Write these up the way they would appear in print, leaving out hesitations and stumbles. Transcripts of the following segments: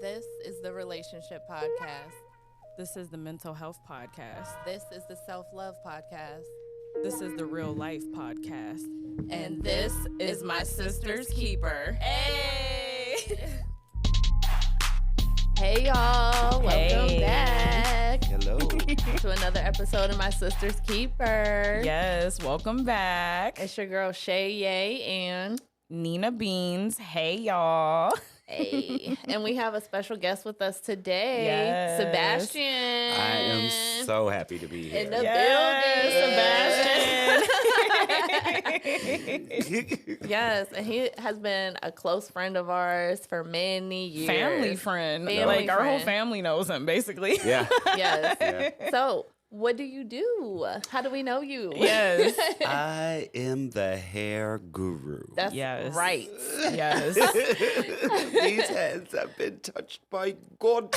This is the Relationship Podcast. This is the Mental Health Podcast. This is the Self-Love Podcast. This is the Real Life Podcast. And this is my sister's keeper. Hey! Hey, y'all. Welcome back. Hello. To another episode of My Sister's Keeper. Yes, welcome back. It's your girl, Shay Ye, and Nina Beans. Hey, y'all. hey. And we have a special guest with us today, Yes. Sebastian. I am so happy to be in here. the building, Sebastian. Yes, and he has been a close friend of ours for many years. Family friend. Family Our whole friend. family knows him, basically. Yeah. Yes. Yeah. So, what do you do? How do we know you? Yes. I am the hair guru. That's Yes. right. Yes. These hands have been touched by God.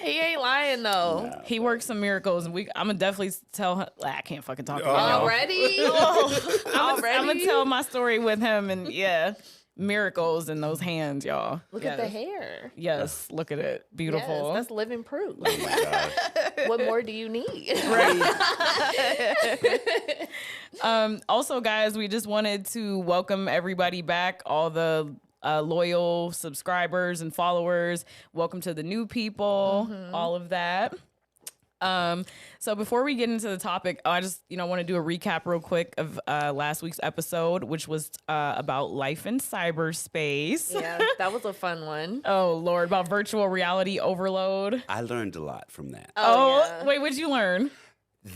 He ain't lying though. No. He works some miracles, and I'm gonna definitely tell him. I can't fucking talk about Oh. Already? I'm gonna tell my story with him, and miracles in those hands, y'all. Look Yes. at the hair. Yes, look at it. Beautiful. Yes, that's living proof. Oh my God. What more do you need? Also, guys, we just wanted to welcome everybody back, all the loyal subscribers and followers. Welcome to the new people, all of that. So before we get into the topic, I just, want to do a recap real quick of last week's episode, which was about life in cyberspace. Yeah, that was a fun one. Oh, Lord, about virtual reality overload. I learned a lot from that. Yeah. Wait, what'd you learn?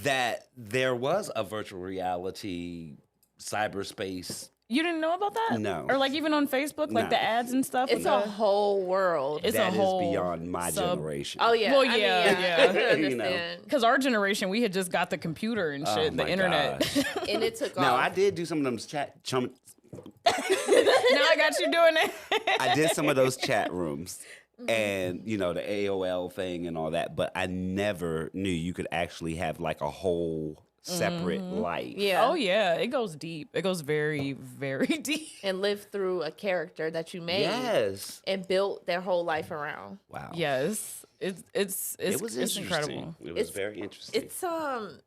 That there was a virtual reality cyberspace. You didn't know about that? No. Or like even on Facebook, like No. the ads and stuff? It's a whole world. It's That a is whole beyond my generation. Oh yeah. Well, I mean, yeah. I can You know. understand. Because our generation, we had just got the computer and shit, the my internet. gosh. And it took Now, off. I did do some of them Now I got you doing it. I did some of those chat rooms and, the AOL thing and all that, but I never knew you could actually have like a whole separate life. Yeah. Oh, yeah. It goes deep. It goes very, very deep. And live through a character that you made Yes. and built their whole life around. Wow. Yes. It was it's interesting. incredible. It was very interesting. It's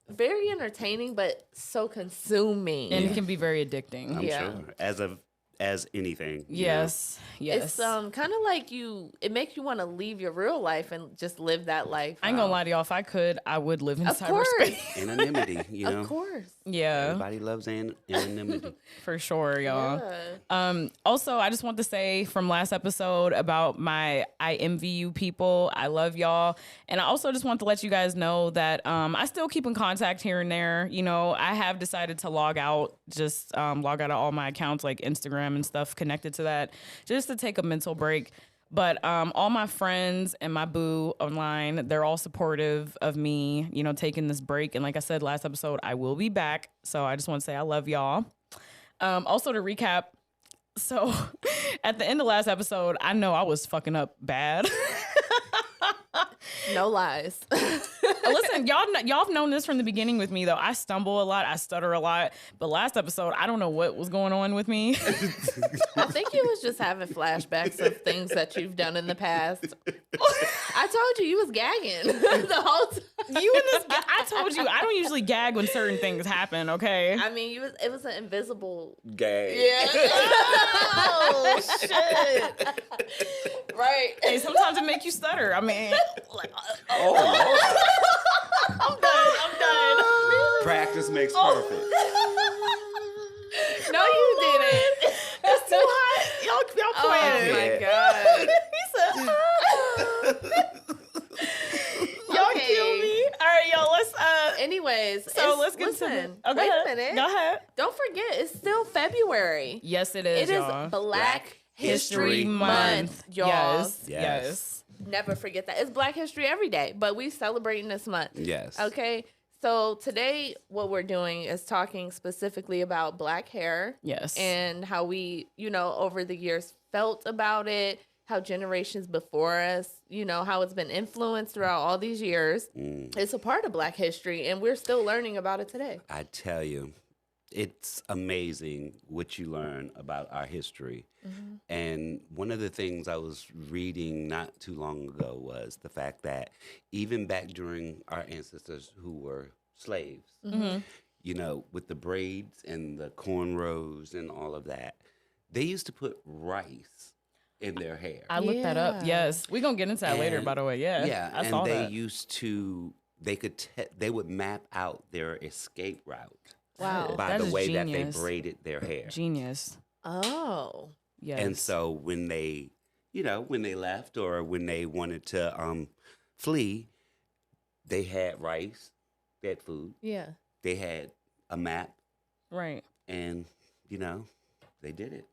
very entertaining, but so consuming. And it can be very addicting. I'm yeah. sure. As anything. Yes. Yes. It's kind of like it makes you want to leave your real life and just live that life. I ain't gonna lie to y'all. If I could, I would live in Of course. cyberspace. Anonymity, Of course. Yeah, Everybody loves anonymity. for sure, y'all. Yeah. Also, I just want to say from last episode about I envy you people. I love y'all. And I also just want to let you guys know that I still keep in contact here and there. I have decided to log out of all my accounts like Instagram and stuff connected to that just to take a mental break. But all my friends and my boo online, they're all supportive of me, taking this break. And like I said last episode, I will be back. So I just want to say I love y'all. Also to recap, so at the end of last episode, I know I was fucking up bad. No lies. Listen, y'all have known this from the beginning with me, though. I stumble a lot. I stutter a lot. But last episode, I don't know what was going on with me. I think you was just having flashbacks of things that you've done in the past. I told you was gagging the whole time. I told you, I don't usually gag when certain things happen, okay? I mean, it was an invisible. Gay. Yeah. Oh, shit. Right. Hey, sometimes it make you stutter. I mean, Oh, I'm done. practice makes perfect. No, you didn't. It's too hot. Y'all Oh playing. my god. Y'all Okay. kill me. All right, y'all, let's Anyways, let's get listen, to the... Oh, go wait ahead. a minute. Go ahead. Don't forget, it's still February. Yes, it is, It is y'all. Black History Month, y'all. Yes. Never forget that. It's Black History every day, but we celebrating this month. Yes. Okay. So today, what we're doing is talking specifically about black hair. Yes. And how we, over the years felt about it, how generations before us, how it's been influenced throughout all these years. It's a part of Black history, and we're still learning about it today. I tell you, it's amazing what you learn about our history. And one of the things I was reading not too long ago was the fact that even back during our ancestors who were slaves, you know, with the braids and the cornrows and all of that, they used to put rice in their hair. I looked that up. Yeah. Yes. We're going to get into that later, by the way. Yeah. Yeah, I and saw they that. used to, they would map out their escape route Wow. by That the is way that genius. they braided their hair. Genius. Oh. Yes. And so when they, you know, when they left or when they wanted to flee, they had rice, they had food, Yeah. they had a map, Right. and, you know, they did it.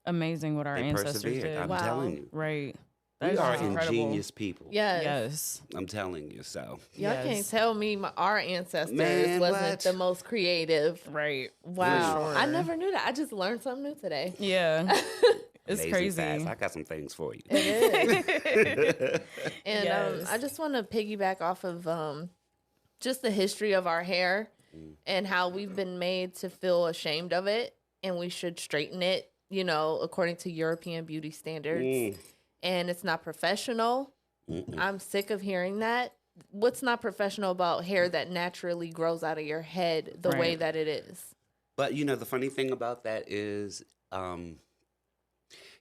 Amazing what our They ancestors persevered. did. I'm Wow. telling you. Right. That We is are just incredible. ingenious people. Yes. Yes. I'm telling you so. Y'all Yes. can't tell me our ancestors Man, wasn't what? the most creative. Right. Wow. sure. I never knew that. I just learned something new today. Yeah. It's Amazing crazy. facts. I got some things for you. It is. And Yes. I just want to piggyback off of just the history of our hair and how we've been made to feel ashamed of it, and we should straighten it, you know, according to European beauty standards. And it's not professional. I'm sick of hearing that. What's not professional about hair that naturally grows out of your head the way Right. that it is? But, you know, the funny thing about that is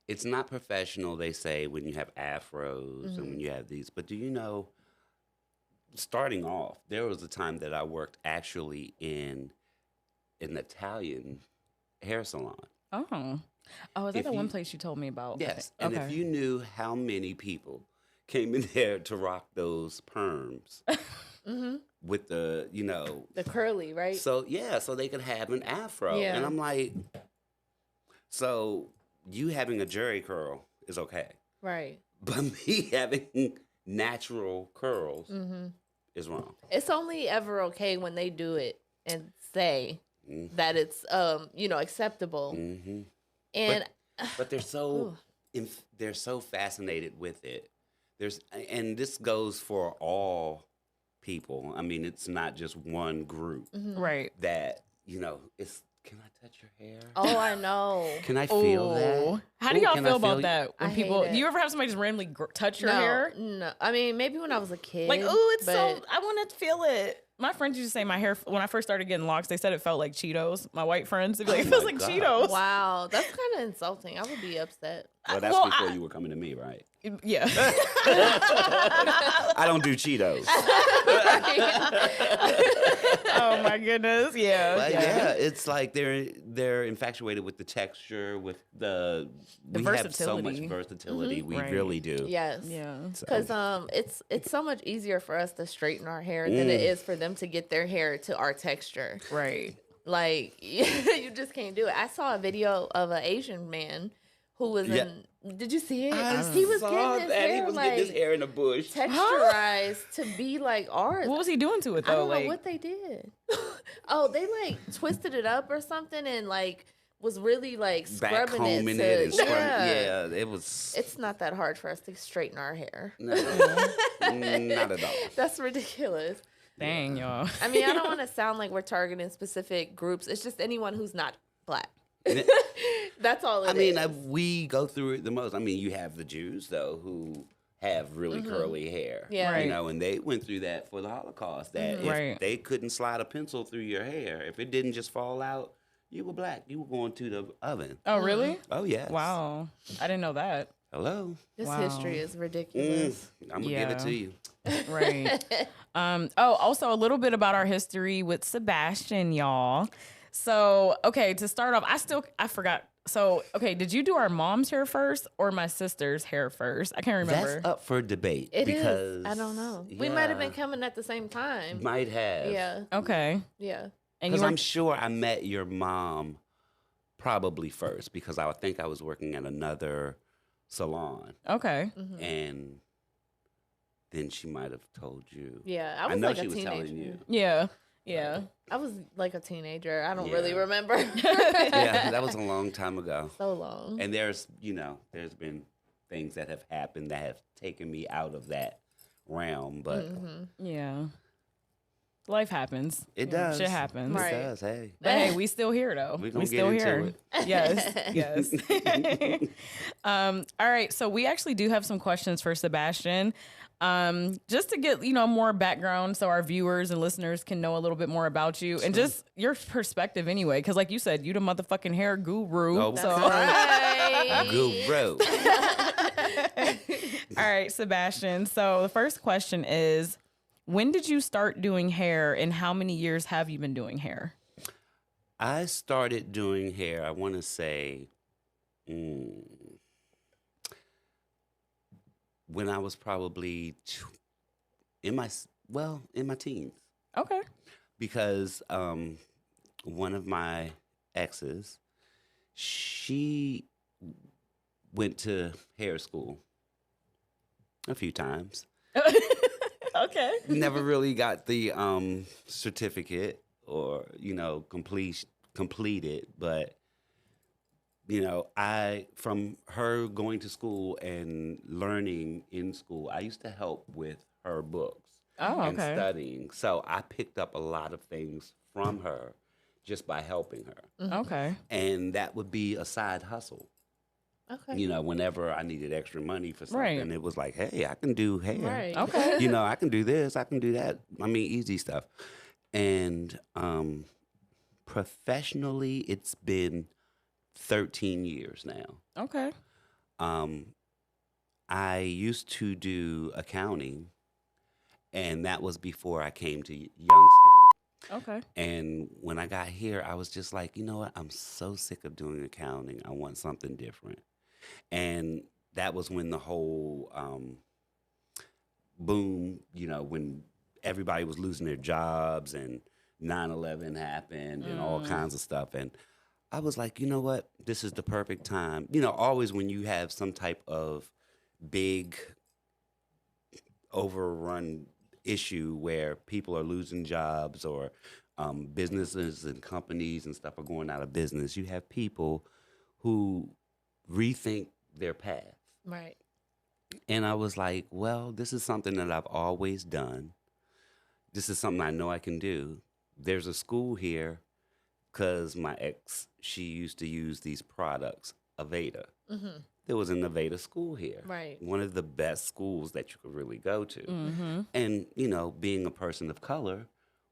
it's not professional, they say, when you have afros and when you have these. But do you know, starting off, there was a time that I worked actually in an Italian hair salon. Oh. Oh, is that If the one you- place you told me about? Yes. And Okay. if you knew how many people came in there to rock those perms with the, you know, The curly, right? so yeah, so they could have an afro. Yeah. And I'm like, so you having a jerry curl is okay. Right. But me having natural curls is wrong. It's only ever okay when they do it and say that it's you know, acceptable. Hmm And But they're so they're so fascinated with it. And this goes for all people. I mean, it's not just one group Right. that, you know, it's, can I touch your hair? oh, I know. Can I feel that? How do Ooh, y'all can I feel about you? that? When I hate people, it. do you ever have somebody just randomly touch your hair? No. I mean, maybe when I was a kid. Like, ooh, it's so, but I want to feel it. My friends used to say my hair, when I first started getting locks, they said it felt like Cheetos. My white friends, they'd be like, it feels my like God. Cheetos. wow, that's kind of insulting. I would be upset. Well, that's Well, before you were coming to me, right? Yeah. I don't do Cheetos. Oh my goodness. Yeah. But yeah, it's like they're infatuated with the texture, with we have so much versatility. versatility. We Right. really do. Yes. Yeah. So, Because it's so much easier for us to straighten our hair than it is for them to get their hair to our texture. Right. Like you just can't do it. I saw a video of an Asian man who was Yeah. in. Did you see it? I He was saw getting his that. hair He was like getting his hair in a bush. texturized to be like ours. What was he doing to it I though? don't Like, know what they did. Oh, they like twisted it up or something and like was really like Back scrubbing combing it. it To, and scrubbing. yeah. Yeah, it was. It's not that hard for us to straighten our hair. No, not at all. That's ridiculous. dang, y'all. I mean, I don't want to sound like we're targeting specific groups. It's just anyone who's not black. That's all it I mean, is. we go through it the most. I mean, you have the Jews though who have really curly hair. Yeah. Right. You know, and they went through that for the Holocaust. That if Right. they couldn't slide a pencil through your hair, if it didn't just fall out, you were black. You were going to the oven. Oh, really? Oh yes. Wow. I didn't know that. Hello. This Wow. history is ridiculous. I'm gonna give it to you. Right. Also a little bit about our history with Sebastian, y'all. So, okay, to start off, I forgot. So, okay, did you do our mom's hair first or my sister's hair first? I can't remember. That's up for debate. It because is. I don't know. We might have been coming at the same time. Might have. Yeah. Okay. Yeah. And you Because were, I'm sure I met your mom probably first because I would think I was working at another salon. okay. And then she might have told you. Yeah. I I was know like she a was teenager. telling you. Yeah. Yeah. I was like a teenager. I don't really Yeah. remember. Yeah, that was a long time ago. So long. And there's been things that have happened that have taken me out of that realm. But Yeah. Life happens. It You know, does. shit happens. Right. It does. Hey. But hey, we still here though. We're gonna We still get into here. it. Yes, yes. All right, so we actually do have some questions for Sebastian. Just to get, more background so our viewers and listeners can know a little bit more about you and just your perspective anyway. Cause like you said, you the motherfucking hair guru. Oh, so Right. Guru. all right, Sebastian. So the first question is, when did you start doing hair and how many years have you been doing hair? I started doing hair, I want to say, when I was probably in my teens. Okay. Because one of my exes, she went to hair school a few times. Okay. Never really got the certificate or completed, but I, from her going to school and learning in school, I used to help with her books and okay. studying. So I picked up a lot of things from her just by helping her. Okay. And that would be a side hustle. Okay. Whenever I needed extra money for something, Right. it was like, hey, I can do hair. Right. Okay. I can do this, I can do that. I mean, easy stuff. And professionally, it's been 13 years now. Okay. I used to do accounting, and that was before I came to Youngstown. Okay. And when I got here, I was just like, you know what? I'm so sick of doing accounting. I want something different. And that was when the whole boom, when everybody was losing their jobs and 9/11 happened and all kinds of stuff. And I was like, you know what? This is the perfect time. Always when you have some type of big overrun issue where people are losing jobs or businesses and companies and stuff are going out of business, you have people who rethink their path. Right. And I was like, well, this is something that I've always done. This is something I know I can do. There's a school here because my ex, she used to use these products, Aveda. Mm-hmm. There was an Aveda school here. Right. One of the best schools that you could really go to. Mm-hmm. And, being a person of color,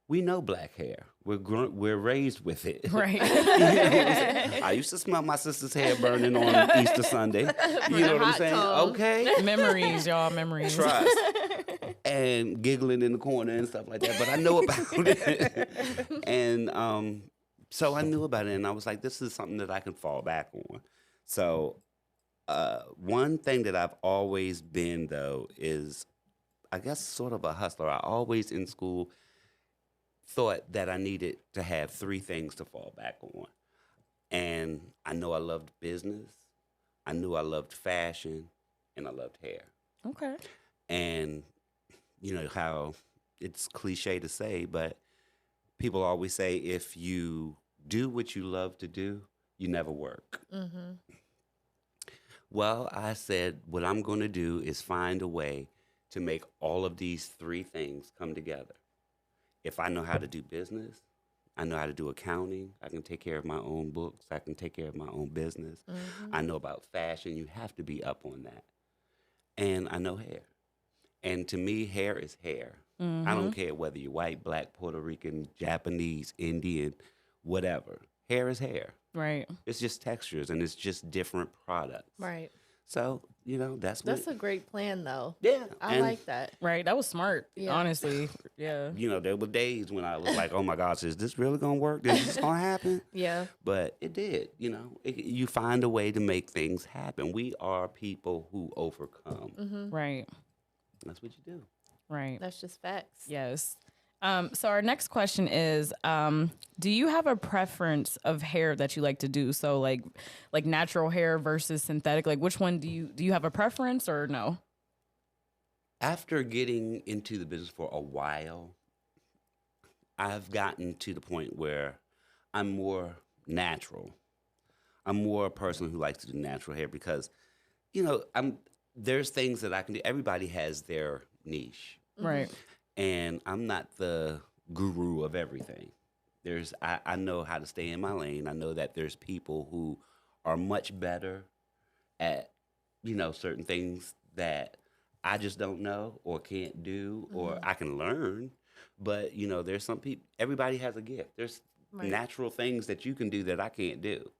we know black hair. We're raised with it. Right. I used to smell my sister's hair burning on Easter Sunday. You know what I'm Hot saying? tongue. Okay. Memories, y'all. Memories. Trust. And giggling in the corner and stuff like that. But I know about it. And so I knew about it. And I was like, this is something that I can fall back on. So one thing that I've always been, though, is I guess sort of a hustler. I always in school thought that I needed to have three things to fall back on. And I know I loved business, I knew I loved fashion, and I loved hair. Okay. And how it's cliche to say, but people always say if you do what you love to do, you never work. Mm-hmm. Well, I said, what I'm going to do is find a way to make all of these three things come together. If I know how to do business, I know how to do accounting, I can take care of my own books, I can take care of my own business. Mm-hmm. I know about fashion, you have to be up on that. And I know hair. And to me, hair is hair. Mm-hmm. I don't care whether you're white, black, Puerto Rican, Japanese, Indian, whatever. Hair is hair. Right. It's just textures and it's just different products. Right. So, that's That's a great plan, though. yeah. I And, like that. Right. That was smart. Yeah. Honestly. Yeah. there were days when I was like, oh my gosh, is this really going to work? Is this going to happen? Yeah. But it did, you find a way to make things happen. We are people who overcome. Mm-hmm. Right. That's what you do. Right. That's just facts. Yes. So our next question is, do you have a preference of hair that you like to do? So like natural hair versus synthetic, like which one do you have a preference or no? After getting into the business for a while, I've gotten to the point where I'm more natural. I'm more a person who likes to do natural hair because, there's things that I can do. Everybody has their niche. Right. And I'm not the guru of everything. I know how to stay in my lane. I know that there's people who are much better at, certain things that I just don't know or can't do or I can learn. But, there's some people, everybody has a gift. There's natural things that you can do that I can't do.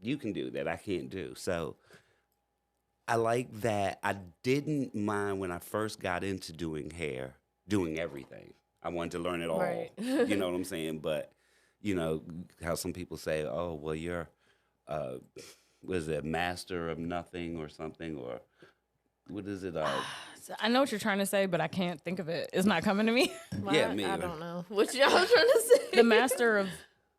You can do that I can't do. So I like that. I didn't mind when I first got into doing hair, doing everything. I wanted to learn it all. Right. You know what I'm saying? But, how some people say, oh, well, you're, was it master of nothing or something? Or what is it? I know what you're trying to say, but I can't think of it. It's not coming to me. Yeah, me I either. don't know what y'all trying to say. The master of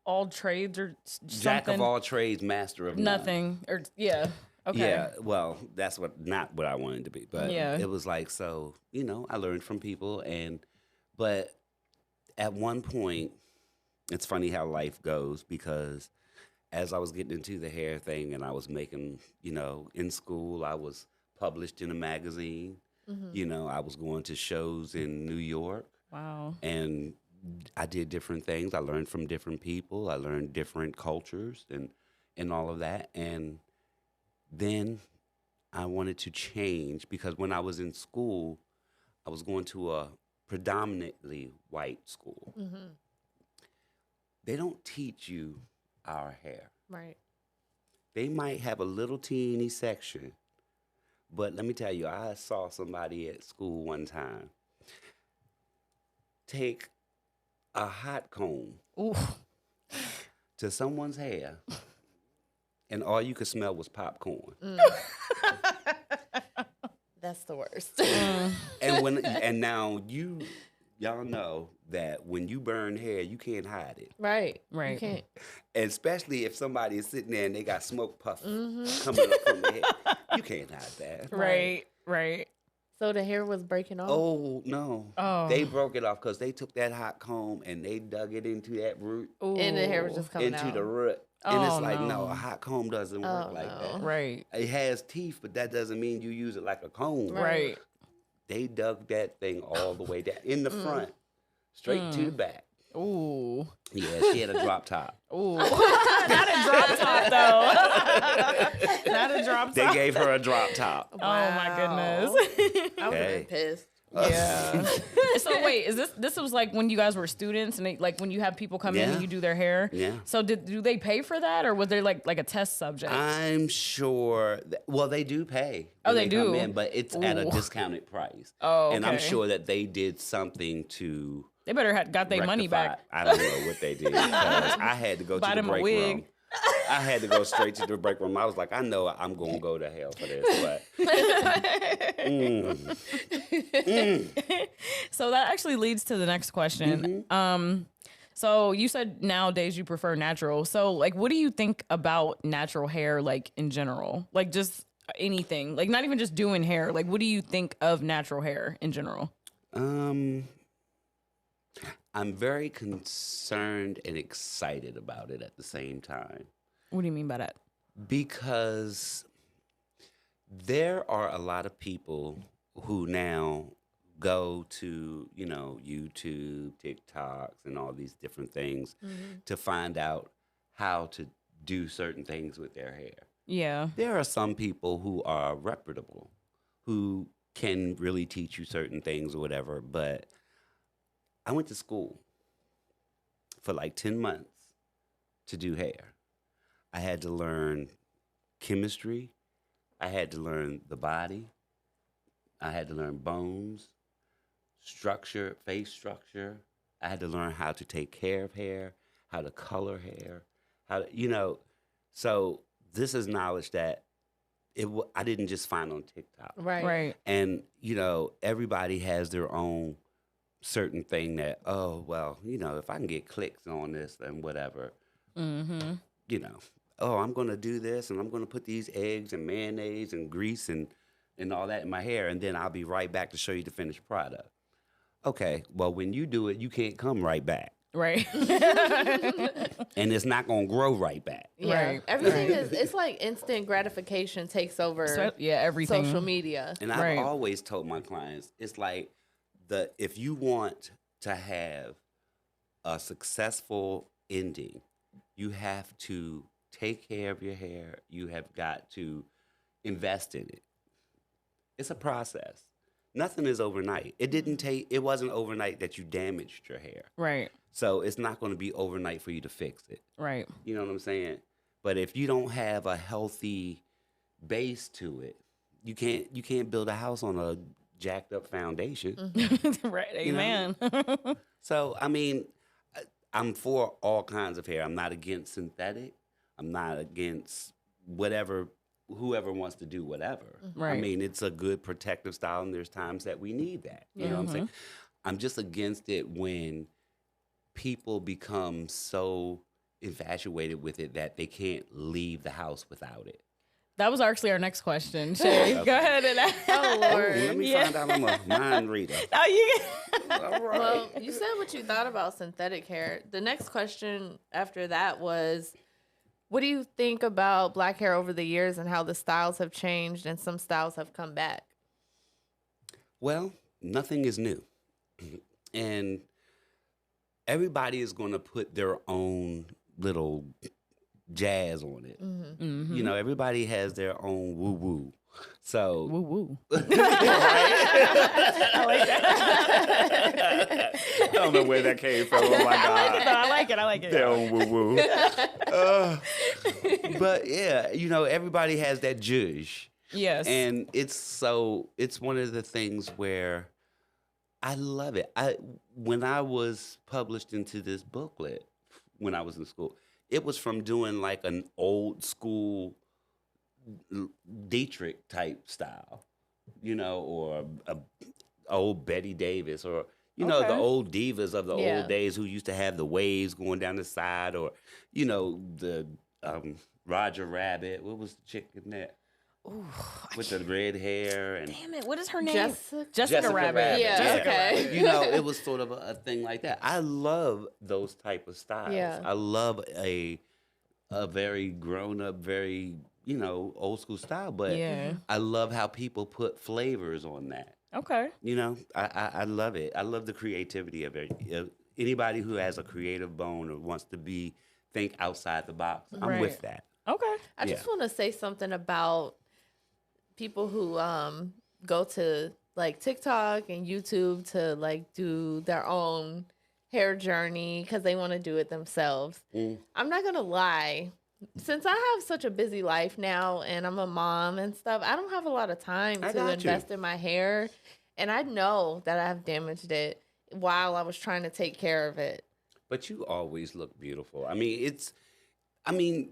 all trades or something. Jack of all trades, master of nothing. Or yeah. Okay. Yeah, well, that's not what I wanted to be, but Yeah. it was like, so, I learned from people but at one point, it's funny how life goes because as I was getting into the hair thing and I was making, in school, I was published in a magazine, I was going to shows in New York. Wow. And I did different things. I learned from different people. I learned different cultures and all of that. And then I wanted to change because when I was in school, I was going to a predominantly white school. They don't teach you our hair. Right. They might have a little teeny section, but let me tell you, I saw somebody at school one time take a hot comb Ooh. to someone's hair, and all you could smell was popcorn. That's the worst. And now y'all know that when you burn hair, you can't hide it. Right. Right. You can't. And especially if somebody is sitting there and they got smoke puff coming up from their head. You can't hide that. Right. Right. So the hair was breaking off? Oh, no. Oh. They broke it off because they took that hot comb and they dug it into that root, Ooh. And the hair was just coming into out. the root. And Oh, it's like, no. no, a hot comb doesn't work Oh, like no. that. Right. It has teeth, but that doesn't mean you use it like a comb. Right. They dug that thing all the way down in the front, straight to the back. Ooh. Yeah, she had a drop top. Ooh. Not a drop top though. Not a drop They top. gave her a drop top. Oh my goodness. I would have Okay. been pissed. Yeah. So wait, is this was like when you guys were students and like when you have people come in Yeah. and you do their hair? Yeah. So do they pay for that or was there like a test subject? I'm sure. Well, they do pay. Oh, when they come do? in, but it's at a Ooh. discounted price. Oh, And I'm okay. sure that they did something to They better have got their money rectify. back. I don't know what they did because I had to go Buy to the them a break wig. room. I had to go straight to the break room. I was like, I know I'm going to go to hell for this, but So that actually leads to the next question. So you said nowadays you prefer natural. So like what do you think about natural hair like in general? Like just anything. Like not even just doing hair. Like what do you think of natural hair in general? I'm very concerned and excited about it at the same time. What do you mean by that? Because there are a lot of people who now go to, YouTube, TikToks, and all these different things to find out how to do certain things with their hair. Yeah. There are some people who are reputable, who can really teach you certain things or whatever, but I went to school for like 10 months to do hair. I had to learn chemistry. I had to learn the body. I had to learn bones, structure, face structure. I had to learn how to take care of hair, how to color hair, so this is knowledge that I didn't just find on TikTok. Right. Right. And, everybody has their own certain thing that, if I can get clicks on this, then whatever. I'm going to do this and I'm going to put these eggs and mayonnaise and grease and all that in my hair, and then I'll be right back to show you the finished product. Okay, well, when you do it, you can't come right back. Right. And it's not going to grow right back. Yeah. Right. Everything it's like instant gratification takes over Everything. social media. And I've Right. always told my clients, it's like if you want to have a successful ending, you have to take care of your hair. You have got to invest in it. It's a process. Nothing is overnight. It wasn't overnight that you damaged your hair. Right. So it's not going to be overnight for you to fix it. Right. You know what I'm saying? But if you don't have a healthy base to it, you can't build a house on a jacked up foundation. Right. You know? Amen. So, I mean, I'm for all kinds of hair. I'm not against synthetic. I'm not against whoever wants to do whatever. Right. I mean, it's a good protective style, and there's times that we need that. You know what I'm saying? I'm just against it when people become so infatuated with it that they can't leave the house without it. That was actually our next question. Shay, go ahead and ask. Oh, Lord. Let me find out I'm a mind reader. Oh, you All right. Well, you said what you thought about synthetic hair. The next question after that was, what do you think about black hair over the years and how the styles have changed and some styles have come back? Well, nothing is new. And everybody is going to put their own little jazz on it. Mm-hmm. You know, everybody has their own woo-woo. So, woo woo. I like that. I don't know where that came from. Oh my God. I like it. I like it. Their own woo-woo. But yeah, you know, everybody has that zhuzh. Yes. And it's one of the things where I love it. When I was published into this booklet when I was in school, it was from doing like an old school Dietrich type style, you know, or a old Betty Davis, or you know, the old divas of the old days who used to have the waves going down the side, or you know, the Roger Rabbit. What was the chick in that? Ooh, with the red hair and damn it, what is her name? Jessica Rabbit. Yeah, Jessica okay. Rabbit. You know, it was sort of a thing like that. I love those type of styles. Yeah. I love a very grown up, very, you know, old school style, but I love how people put flavors on that. Okay. You know, I love it. I love the creativity of it. Anybody who has a creative bone or wants to think outside the box, I'm with that. Okay. I just want to say something about people who go to like TikTok and YouTube to like do their own hair journey because they want to do it themselves. I'm not gonna lie, since I have such a busy life now and I'm a mom and stuff, I don't have a lot of time to invest in my hair, and I know that I have damaged it while I was trying to take care of it. But you always look beautiful. I mean,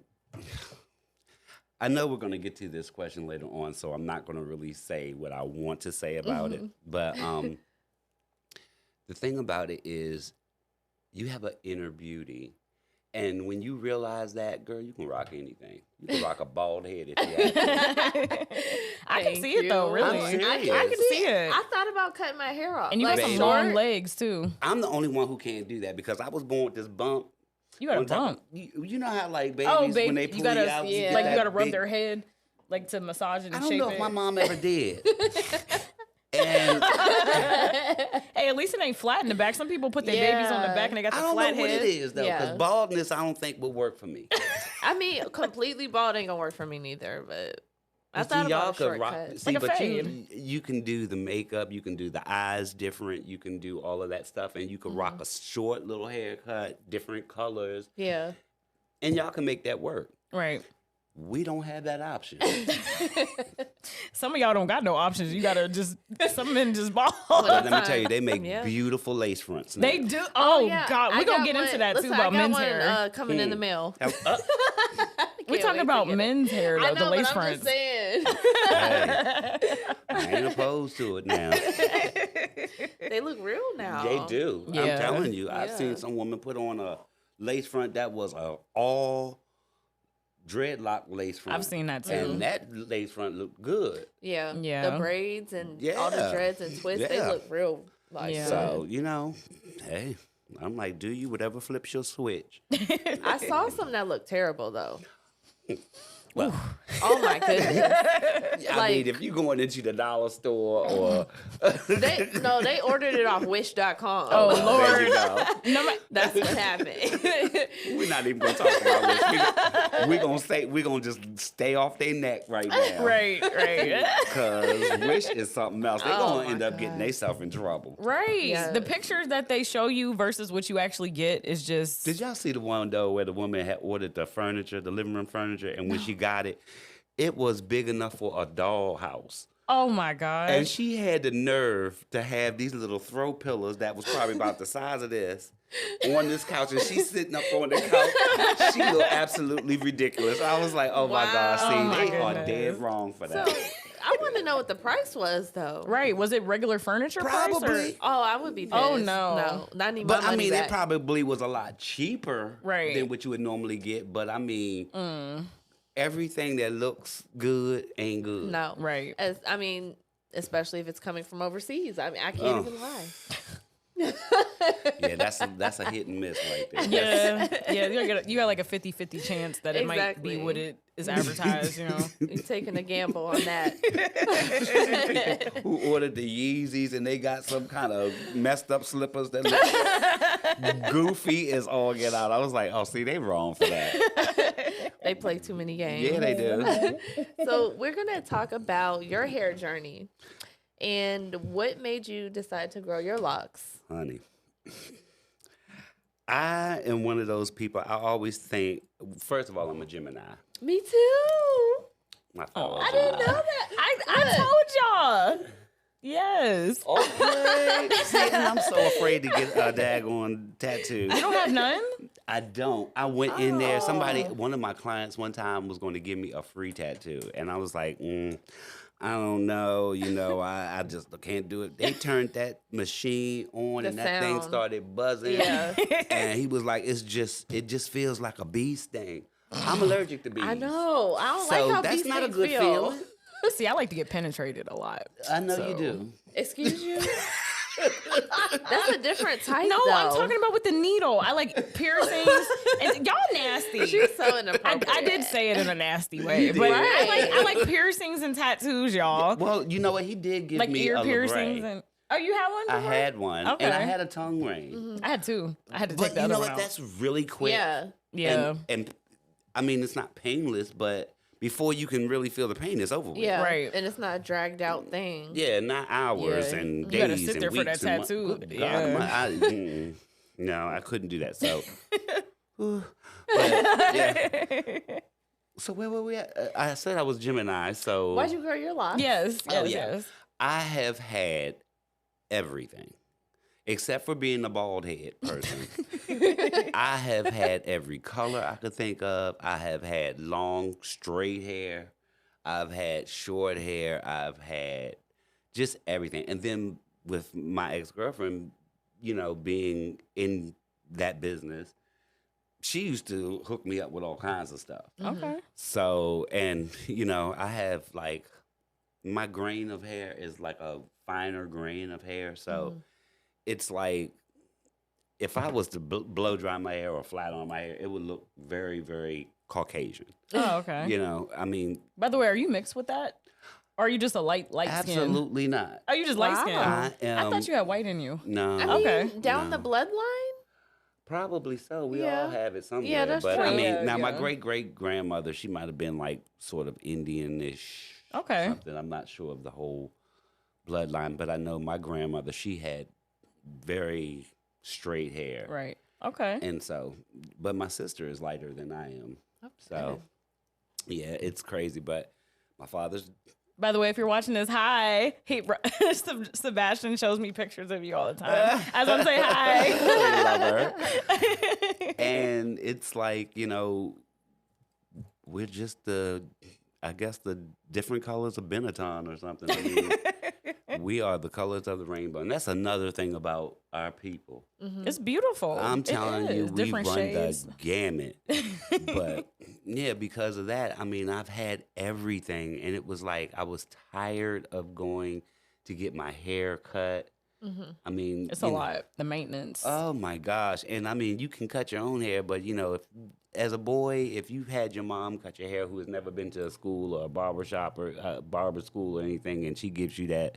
I know we're going to get to this question later on, so I'm not going to really say what I want to say about it. But the thing about it is you have an inner beauty. And when you realize that, girl, you can rock anything. You can rock a bald head if you have to. I can see it, though, really. I'm serious. I can see it. I thought about cutting my hair off. And you got some long legs, too. I'm the only one who can't do that because I was born with this bump. You got a bump. You know how like babies when they pull you out, like you gotta rub their head, like to massage it and shape it. I don't know if my mom ever did. And hey, at least it ain't flat in the back. Some people put their babies on the back and they got the flat head. I don't know what it is though, because baldness I don't think would work for me. I mean, completely bald ain't gonna work for me neither, but I thought about a shortcut. See, like a but fade. you can do the makeup, you can do the eyes different, you can do all of that stuff, and you can rock a short little haircut, different colors. Yeah. And y'all can make that work. Right. We don't have that option. Some of y'all don't got no options. You gotta some men just bald. Let me tell you, they make beautiful lace fronts now. They do. Oh, yeah. God, we're gonna get into that too about men's hair. Coming in the mail. We're talking about men's hair, though, the lace but fronts. I'm just saying. Hey, I ain't opposed to it now. They look real now. They do. Yeah. I'm telling you. I've seen some woman put on a lace front that was all dreadlock lace front. I've seen that too. And that lace front looked good. Yeah. Yeah. The braids and all the dreads and twists, they look real. Like, So, you know, hey, I'm like, do you whatever flips your switch. I saw some that looked terrible though. Well, Oh my goodness. I mean, if you going into the dollar store or they ordered it off Wish.com. Oh there you Lord. go. No, That's what happened. We're not even gonna talk about this. We're gonna just stay off their neck right now. right. Because Wish is something else. They're gonna my end up getting themselves in trouble. Right. Yes. The pictures that they show you versus what you actually get is just. Did y'all see the one though where the woman had ordered the furniture, the living room furniture, and when she got it, it was big enough for a dollhouse. Oh my gosh. And she had the nerve to have these little throw pillows that was probably about the size of this on this couch, and she's sitting up on the couch. She looked absolutely ridiculous. I was like, oh my gosh, see, Oh my they are goodness. dead wrong for So that. I want to know what the price was, though. Right. Was it regular furniture price? Probably. Oh, I would be pissed. Oh, no. No, not need But my I money mean, back. it probably was a lot cheaper Right. than what you would normally get. But I mean, everything that looks good ain't good. No. Right. Especially if it's coming from overseas. I mean, I can't even lie. Yeah, that's a hit and miss right there. Yeah. You got like a 50-50 chance that it might Exactly. be what it is advertised, you know. You're taking a gamble on that. Who ordered the Yeezys and they got some kind of messed up slippers that look goofy as all get out. I was like, oh, see, they wrong for that. They play too many games. Yeah, they do. So we're going to talk about your hair journey and what made you decide to grow your locks. Honey, I am one of those people. I always think, first of all, I'm a Gemini. Me too. My fellow I didn't know Gemini. that. I told y'all. Yes. Okay. See, and I'm so afraid to get a daggone tattoo. You don't have none? I don't. I went in there. One of my clients one time was going to give me a free tattoo. And I was like, I don't know. You know, I just can't do it. They turned that machine on and that thing sound. started buzzing. Yeah. And he was like, it just feels like a bee sting. I'm allergic to bees. I know. I don't So like how that's these not a things good feel. feeling. See, I like to get penetrated a lot. I know So- you do. Excuse you? That's a different type, No, though. I'm talking about with the needle. I like piercings. And y'all nasty. She's so inappropriate. I did say it in a nasty way, You but did. I like piercings and tattoos, y'all. Well, you know what? He did give Like me ear a piercings LeBray. and you had one? I before? had one, Okay. and I had a tongue ring. I had two. I had to But take the you other know one what? out. That's really quick. Yeah. Yeah. And I mean, it's not painless, but before you can really feel the pain, it's over with. Yeah. Right. And it's not a dragged out thing. Yeah, not hours Yeah. and You days gotta sit and there for weeks that and tattoo. Good Yeah. God, no, I couldn't do that. So, but, yeah. So where were we at? I said I was Gemini. So Why'd you grow your locks? Yes. Oh, Yes. yeah. Yes. I have had everything. Except for being a bald head person. I have had every color I could think of. I have had long, straight hair. I've had short hair. I've had just everything. And then with my ex-girlfriend, you know, being in that business, she used to hook me up with all kinds of stuff. Okay. So, and, you know, I have like, my grain of hair is like a finer grain of hair. So it's like, if I was to blow dry my hair or flat on my hair, it would look very, very Caucasian. Oh, okay. You know, I mean, By the way, are you mixed with that? Or are you just a light skin? absolutely not. Oh, you just light skin? Wow. I am. I thought you had white in you. No. I mean, Okay. down No. the bloodline? Probably so. We Yeah. all have it somewhere. Yeah, that's but I true. mean, Yeah, now my yeah. great grandmother, she might have been like sort of Indian-ish. Okay. Something. I'm not sure of the whole bloodline, but I know my grandmother, she had very straight hair. Right. Okay. And so, but my sister is lighter than I am. So, yeah, it's crazy. But my father's, By the way, if you're watching this, hi. He, Sebastian shows me pictures of you all the time. I just want to say hi. love her. And it's like, you know, we're just I guess the different colors of Benetton or something. I mean, we are the colors of the rainbow. And that's another thing about our people. It's beautiful. I'm It telling you, is. we Different run shades. the gamut. But yeah, because of that, I mean, I've had everything. And it was like I was tired of going to get my hair cut I mean, It's a lot. The maintenance. Oh my gosh. And I mean, you can cut your own hair, but if as a boy, if you've had your mom cut your hair who has never been to a school or a barber shop or barber school or anything, and she gives you that,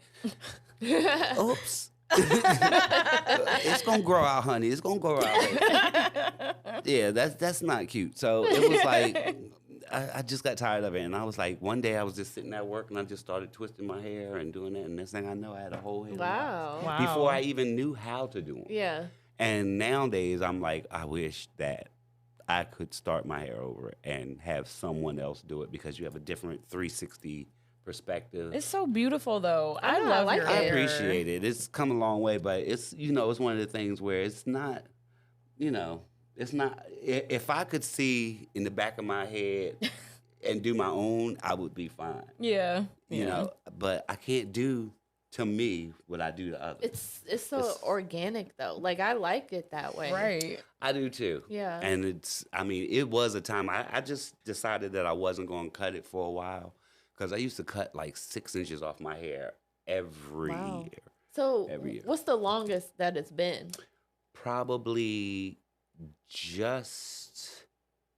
oops. It's gonna grow out, honey. It's gonna grow out. Yeah, that's not cute. So it was like I just got tired of it, and I was like, one day I was just sitting at work, and I just started twisting my hair and doing it, and next thing I know, I had a whole head. Wow. Before I even knew how to do them. Yeah. And nowadays, I'm like, I wish that I could start my hair over and have someone else do it because you have a different 360 perspective. It's so beautiful, though. I I love like your it. I hair. appreciate it. It's come a long way, but it's it's one of the things where it's not, it's not. If I could see in the back of my head and do my own, I would be fine. Yeah. But I can't do to me what I do to others. It's so organic though. Like I like it that way. Right. I do too. Yeah. And it was a time I just decided that I wasn't going to cut it for a while because I used to cut like 6 inches off my hair every Wow. year. So Every year. what's the longest that it's been? Probably just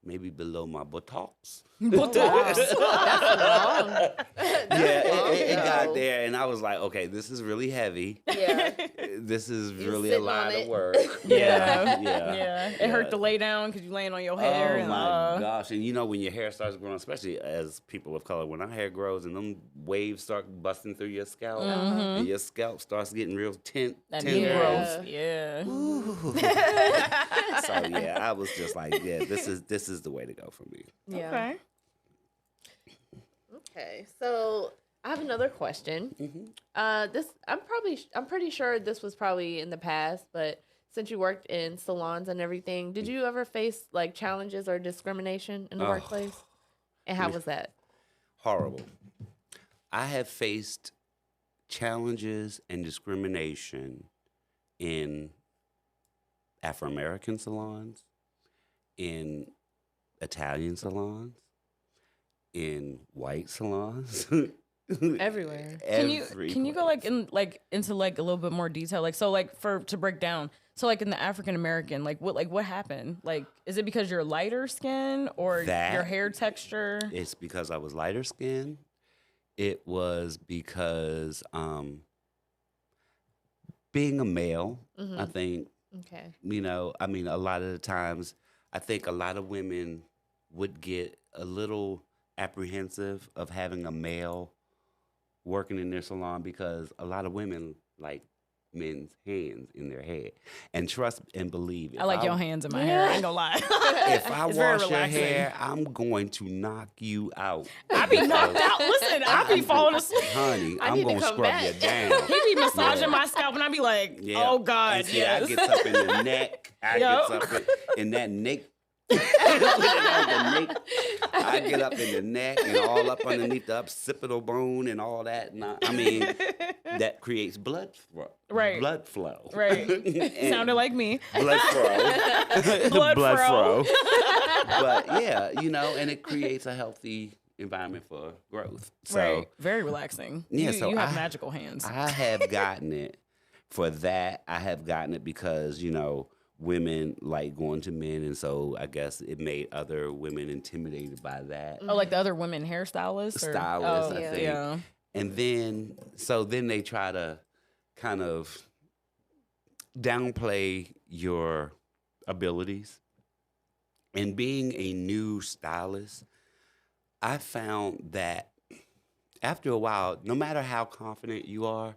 maybe below my buttocks. That's long. It got there, and I was like, okay, this is really heavy. Yeah. This is You really a sitting lot on of it. work. Yeah. It hurt to lay down because you laying on your hair. Oh and, my gosh! And when your hair starts growing, especially as people of color, when our hair grows and them waves start busting through your scalp, and your scalp starts getting real that tender. new Yeah. growth. Yeah. Ooh. So I was just like, this is the way to go for me. Yeah. Okay. Okay. So I have another question. I'm pretty sure this was probably in the past, but since you worked in salons and everything, did you ever face like challenges or discrimination in the workplace? And how was that? Horrible. I have faced challenges and discrimination in Afro-American salons, in Italian salons, in white salons. Everywhere. Can you go into a little bit more detail? Like so like to break down. So like in the African American, what happened? Like is it because you're lighter skin or your hair texture? It's because I was lighter skinned. It was because being a male, I think, Okay. a lot of the times I think a lot of women would get a little apprehensive of having a male working in their salon because a lot of women like men's hands in their hair. And trust and believe it. I like your hands in my hair. I ain't gonna lie. If I It's very wash your relaxing. hair, I'm going to knock you out. I be knocked out. Listen, I be falling asleep. Honey, I I'm need to going to come scrub back. you down. He be massaging my scalp and I be like, oh God, And see, yes. I gets up in the neck. I Yup. gets up in that neck. I get up in the neck and all up underneath the occipital bone and all that. And that creates blood flow. Right. Blood flow. Right. And Sounded like me. blood flow. Blood flow. But yeah, and it creates a healthy environment for growth. So Right. Very relaxing. Yeah, You have magical hands. I have gotten it for that. I have gotten it because, women like going to men, and so I guess it made other women intimidated by that. Oh, like the other women hairstylists? Or? Stylists, Oh, I think. Yeah. And then they try to kind of downplay your abilities. And being a new stylist, I found that after a while, no matter how confident you are,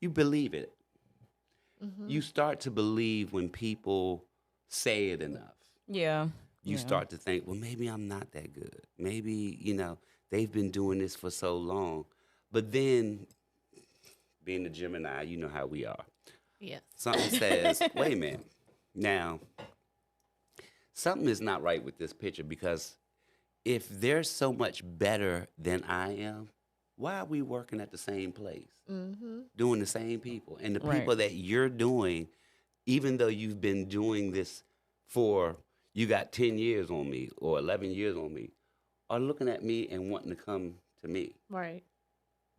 you believe it. You start to believe when people say it enough. Yeah. You start to think, well, maybe I'm not that good. Maybe, they've been doing this for so long. But then, being a Gemini, you know how we are. Yes. Something says, wait a minute. Now, something is not right with this picture because if they're so much better than I am, why are we working at the same place? Doing the same people. And the people that you're doing, even though you've been doing this you got 10 years on me or 11 years on me, are looking at me and wanting to come to me. Right.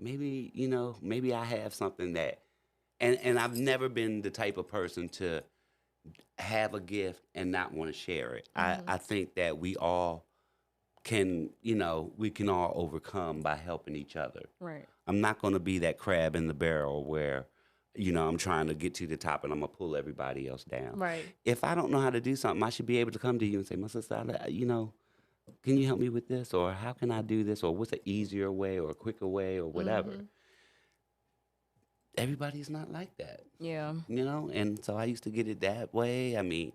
Maybe, maybe I have something that And I've never been the type of person to have a gift and not want to share it. I think that we all can, we can all overcome by helping each other. Right. I'm not going to be that crab in the barrel where, I'm trying to get to the top and I'm going to pull everybody else down. Right. If I don't know how to do something, I should be able to come to you and say, my sister, can you help me with this? Or how can I do this? Or what's an easier way or a quicker way or whatever? Everybody's not like that. Yeah. And so I used to get it that way. I mean,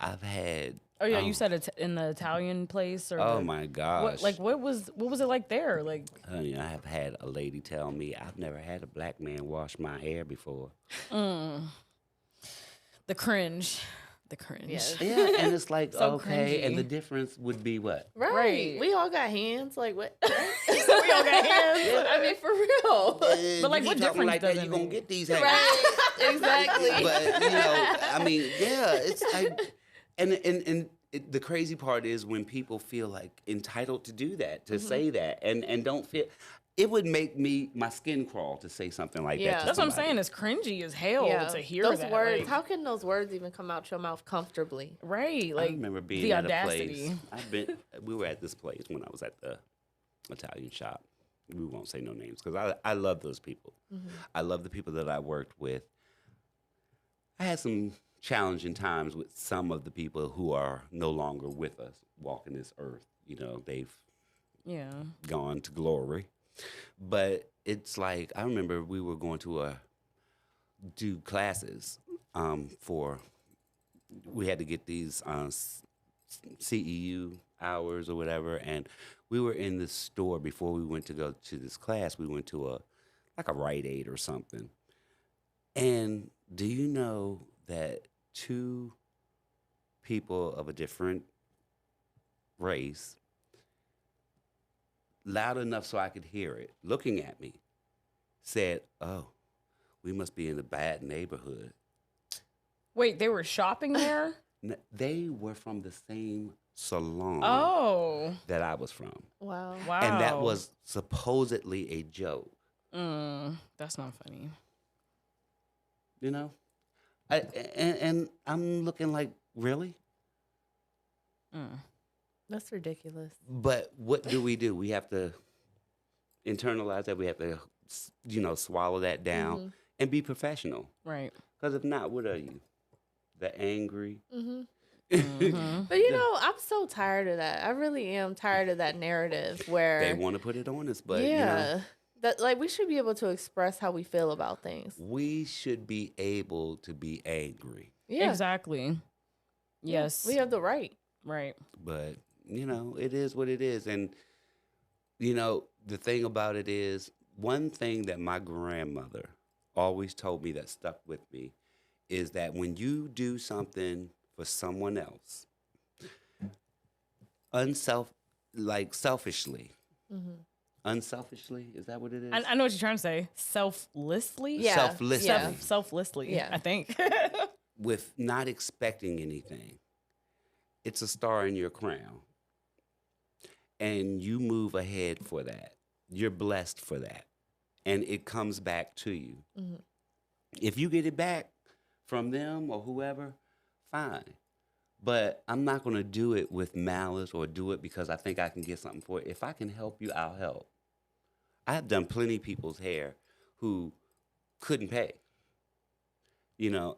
I've had. Oh yeah, you said it in the Italian place, or oh my gosh! What was it like there? Like, honey, I have had a lady tell me I've never had a black man wash my hair before. The cringe. Yes. Yeah, and it's like So okay, cringy. and the difference would be what? Right. We all got hands. Like what? We all got hands. I mean, for real. But like, you what keep talking difference like does that, it you gonna make? get these hands. Right. Exactly. But I mean, yeah, it's like, and the crazy part is when people feel like entitled to do that, to say that, and don't feel. It would make my skin crawl to say something like Yeah. that. To That's what I'm somebody. saying. It's cringy as hell to hear those that. words. Like, How can those words even come out your mouth comfortably? right. I Like, remember being the at audacity. a place. We were at this place when I was at the Italian shop. We won't say no names because I love those people. I love the people that I worked with. I had some challenging times with some of the people who are no longer with us walking this earth. They've gone to glory. But it's like, I remember we were going to do classes we had to get these CEU hours or whatever. And we were in this store before we went to go to this class. We went to a Rite Aid or something. And do you know that two people of a different race, loud enough so I could hear it, looking at me, said, "Oh, we must be in a bad neighborhood." wait, they were shopping there? They were from the same salon that I was from. Wow. Wow. And that was supposedly a joke. That's not funny. And I'm looking like, really? That's ridiculous. But what do? We have to internalize that. We have to, swallow that down and be professional. Right. Because if not, what are you? The angry? But I'm so tired of that. I really am tired of that narrative where They want to put it on us, but that like we should be able to express how we feel about things. we should be able to be angry. Yeah, Exactly. Yes. we have the right. Right. But, it is what it is. And, the thing about it is, one thing that my grandmother always told me that stuck with me is that when you do something for someone else, selfishly, unselfishly, is that what it is? I know what you're trying to say. Selflessly? Yeah. Selflessly. Yeah. Selflessly, Yeah. I think. With not expecting anything. It's a star in your crown. And you move ahead for that. You're blessed for that. And it comes back to you. If you get it back from them or whoever, fine. But I'm not going to do it with malice or do it because I think I can get something for it. If I can help you, I'll help. I have done plenty of people's hair who couldn't pay.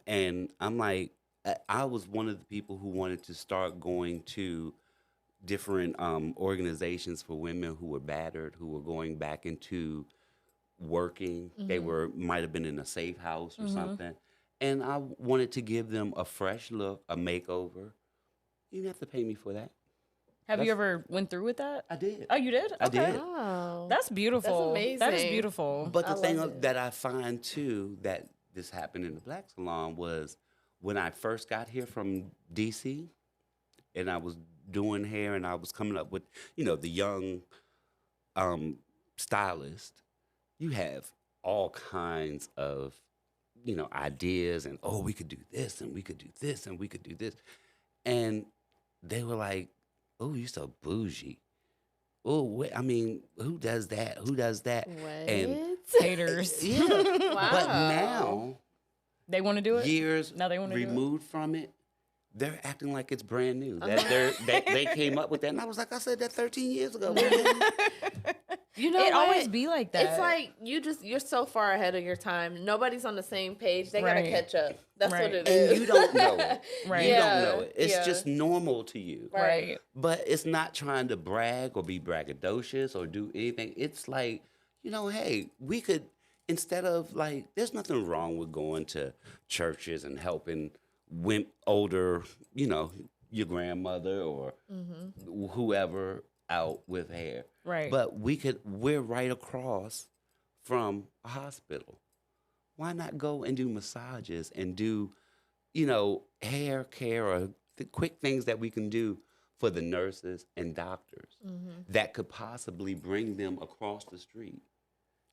And I'm like, I was one of the people who wanted to start going to different organizations for women who were battered, who were going back into working. They might have been in a safe house or something. And I wanted to give them a fresh look, a makeover. You didn't have to pay me for that. Have you ever went through with that? I did. Oh, you did? I Okay. did. Wow. That's beautiful. That's That is amazing. beautiful. But the I thing love it. that I find too that this happened in the black salon was when I first got here from DC and I was doing hair and I was coming up with, the young stylist, you have all kinds of, ideas and, oh, we could do this and we could do this and we could do this. And they were like, oh, you're so bougie. Oh, wait, I mean, who does that? Who does that? What? And Haters. Yeah. Wow. But now, They want to do it? years Now they wanna do it? removed from it, they're acting like it's brand new. That they came up with that. And I was like, I said that 13 years ago. You know, It what? always be like that. It's like you're so far ahead of your time. Nobody's on the same page. They gotta Right. catch up. That's Right. what it is. And you don't know it. Right. You Yeah. don't know it. It's Yeah. just normal to you. right. But it's not trying to brag or be braggadocious or do anything. It's like, hey, we could, instead of like, there's nothing wrong with going to churches and helping older, your grandmother or whoever out with hair. Right. But we're right across from a hospital. Why not go and do massages and do, hair care or the quick things that we can do for the nurses and doctors that could possibly bring them across the street.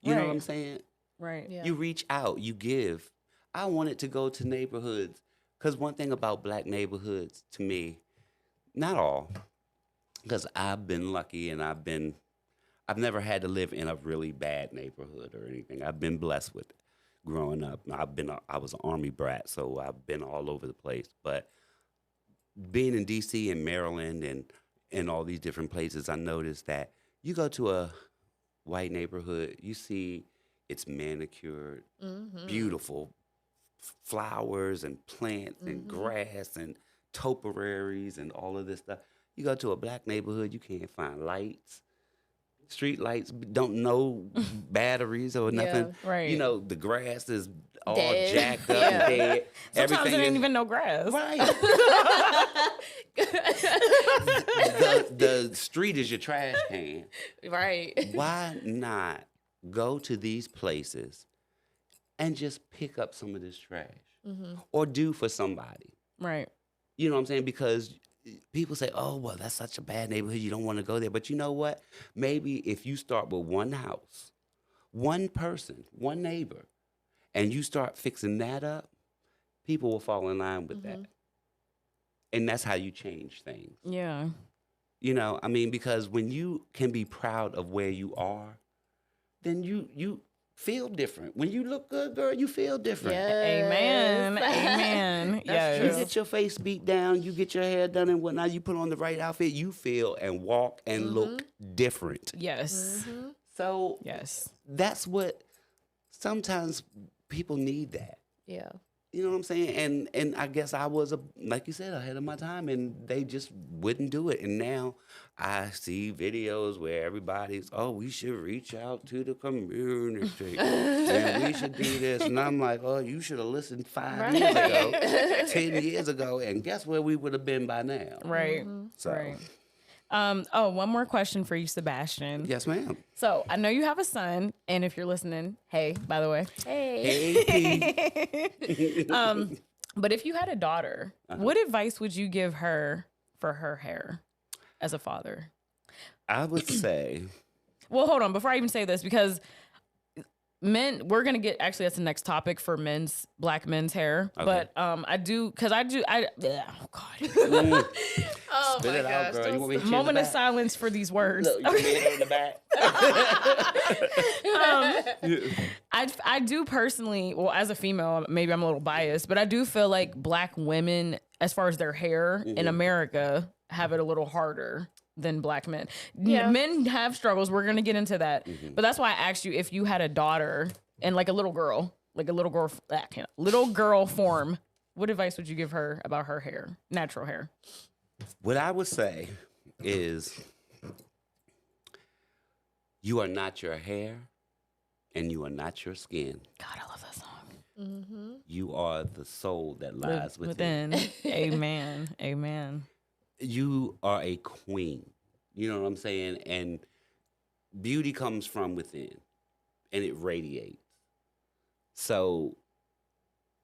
You know what Right. I'm saying? Right. Yeah. You reach out, you give. I wanted to go to neighborhoods because one thing about black neighborhoods to me, not all, because I've been lucky and I've never had to live in a really bad neighborhood or anything. I've been blessed with it growing up. I was an Army brat, so I've been all over the place. But being in D.C. and Maryland and all these different places, I noticed that you go to a white neighborhood, you see it's manicured, beautiful flowers and plants and grass and topiaries and all of this stuff. You go to a black neighborhood, you can't find lights. Street lights don't know batteries or nothing. right. The grass is all Dead. jacked up Yeah. and dead. Sometimes it is- ain't even no grass. Right. the street is your trash can. Right. Why not go to these places and just pick up some of this trash or do for somebody? Right. You know what I'm saying? Because people say, oh, well, that's such a bad neighborhood. You don't want to go there. But you know what? Maybe if you start with one house, one person, one neighbor, and you start fixing that up, people will fall in line with that. And that's how you change things. Yeah. Because when you can be proud of where you are, then you feel different. When you look good, girl, you feel different. Amen. Amen. That's Yes. You true. get your face beat down, you get your hair done and whatnot, you put on the right outfit, you feel and walk and look different. Yes. So Yes. that's what sometimes people need that. Yeah. You know what I'm saying? And I guess I was, like you said, ahead of my time, and they just wouldn't do it. And now I see videos where everybody's, oh, we should reach out to the community. And we should do this. And I'm like, oh, you should have listened 5 years ago, 10 years ago, and guess where we would have been by now? Right. So, Right. One more question for you, Sebastian. yes, ma'am. So I know you have a son, and if you're listening, hey, by the way. Hey. Hey, P. But if you had a daughter, what advice would you give her for her hair as a father? I would say, Well, hold on, before I even say this, because we're gonna get, actually that's the next topic for black men's hair. Okay. But oh God. Oh spit my it out, gosh. girl. You want me to cheer in Moment the of back? silence for these words. Look, you can hit her in the back. I do personally, well, as a female, maybe I'm a little biased, but I do feel like black women, as far as their hair in America, have it a little harder than black men. Yeah. Men have struggles. We're going to get into that. But that's why I asked you if you had a daughter and like a little girl form, what advice would you give her about her hair, natural hair? What I would say is, you are not your hair, and you are not your skin. God, I love that song. You are the soul that lies within. Within. Amen. Amen. You are a queen. You know what I'm saying? And beauty comes from within, and it radiates. So,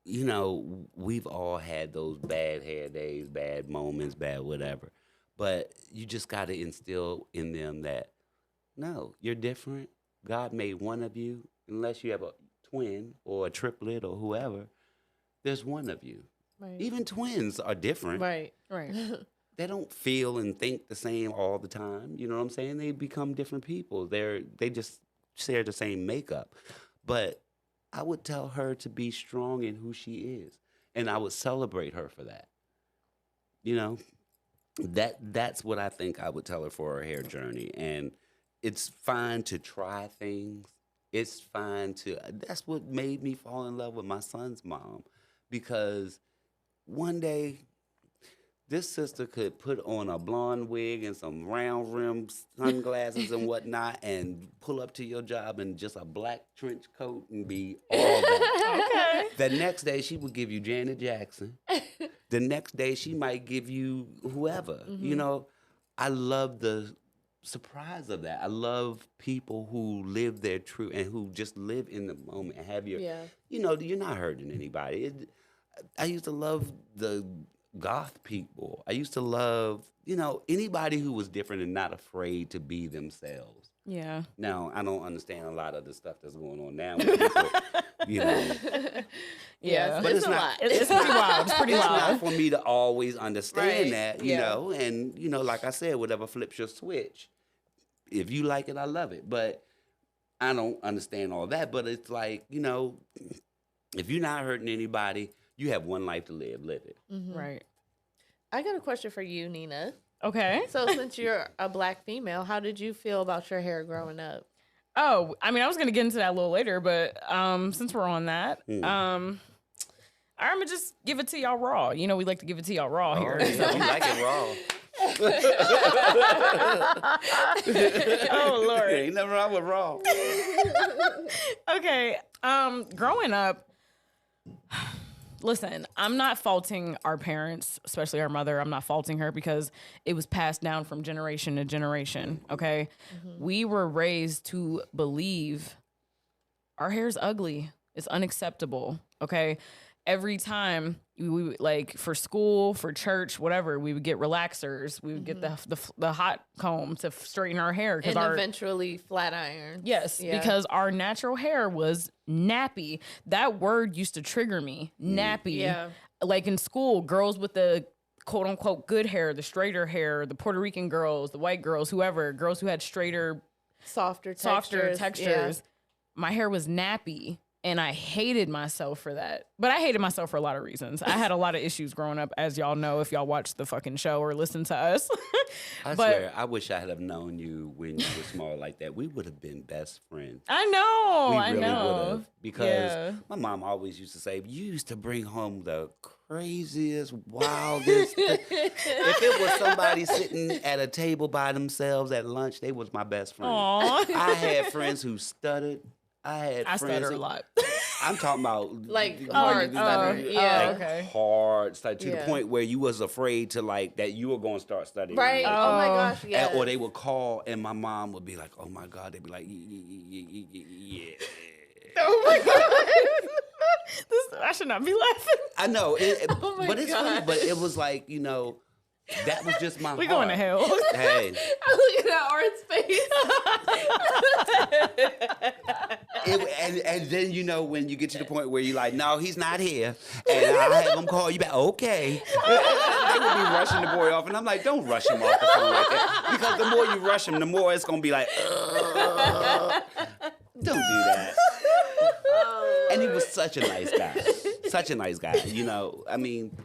we've all had those bad hair days, bad moments, bad whatever. But you just got to instill in them that, no, you're different. God made one of you. Unless you have a twin or a triplet or whoever, there's one of you. Right. Even twins are different. Right. Right. They don't feel and think the same all the time. You know what I'm saying? They become different people. They just share the same makeup. But I would tell her to be strong in who she is. And I would celebrate her for that. You know, that's what I think I would tell her for her hair journey. And it's fine to try things. It's fine to, that's what made me fall in love with my son's mom. Because one day, this sister could put on a blonde wig and some round rim sunglasses and whatnot and pull up to your job in just a black trench coat and be all that. Okay. The next day, she would give you Janet Jackson. The next day, she might give you whoever. Mm-hmm. You know, I love the surprise of that. I love people who live their truth and who just live in the moment and have your, you know, you're not hurting anybody. I used to love the goth people. I used to love, you know, anybody who was different and not afraid to be themselves. Yeah. Now, I don't understand a lot of the stuff that's going on now with people, you know. Yeah, but it's a lot. It's pretty wild. It's pretty wild. It's not for me to always understand that, you know. And, you know, like I said, whatever flips your switch, if you like it, I love it. But I don't understand all that. But it's like, you know, if you're not hurting anybody, you have one life to live. Live it. Mm-hmm. Right. I got a question for you, Nina. Okay. So since you're a Black female, how did you feel about your hair growing up? Oh, I mean, I was going to get into that a little later, but since we're on that, I'm going to just give it to y'all raw. You know, we like to give it to y'all raw here. Yeah, you like it raw. Oh, Lord. Ain't nothing wrong with raw. Okay. Growing up, listen, I'm not faulting our parents, especially our mother. I'm not faulting her because it was passed down from generation to generation, okay? Mm-hmm. We were raised to believe our hair's ugly. It's unacceptable, okay? Every time we like for school, for church, whatever, we would get relaxers. We would get the hot comb to straighten our hair. And eventually flat iron. Yes, because our natural hair was nappy. That word used to trigger me, nappy. Yeah. Like in school, girls with the quote unquote good hair, the straighter hair, the Puerto Rican girls, the white girls, whoever, girls who had straighter, softer textures. Yeah. My hair was nappy. And I hated myself for that. But I hated myself for a lot of reasons. I had a lot of issues growing up, as y'all know, if y'all watch the fucking show or listen to us. I swear, I wish I had have known you when you were small like that. We would have been best friends. I know. We really would have. Because my mom always used to say, you used to bring home the craziest, wildest. If it was somebody sitting at a table by themselves at lunch, they was my best friend. Aww. I had friends who stuttered. I stutter a lot. I'm talking about like hard stutter. Hard stutter to the point where you was afraid to like that you were going to start studying. Right. Oh my gosh. Yeah. Or they would call and my mom would be like, "Oh my God." They'd be like, "Yeah." Oh my God. I should not be laughing. I know. But it's funny. But it was like, you know, that was just my heart. We going to hell. Hey. I'm looking at Art's face. And then, you know, when you get to the point where you're like, no, he's not here. And I have him call you back. Okay. They would be rushing the boy off. And I'm like, don't rush him off the phone like that. Because the more you rush him, the more it's going to be like, don't do that. And he was such a nice guy. Such a nice guy. You know, I mean,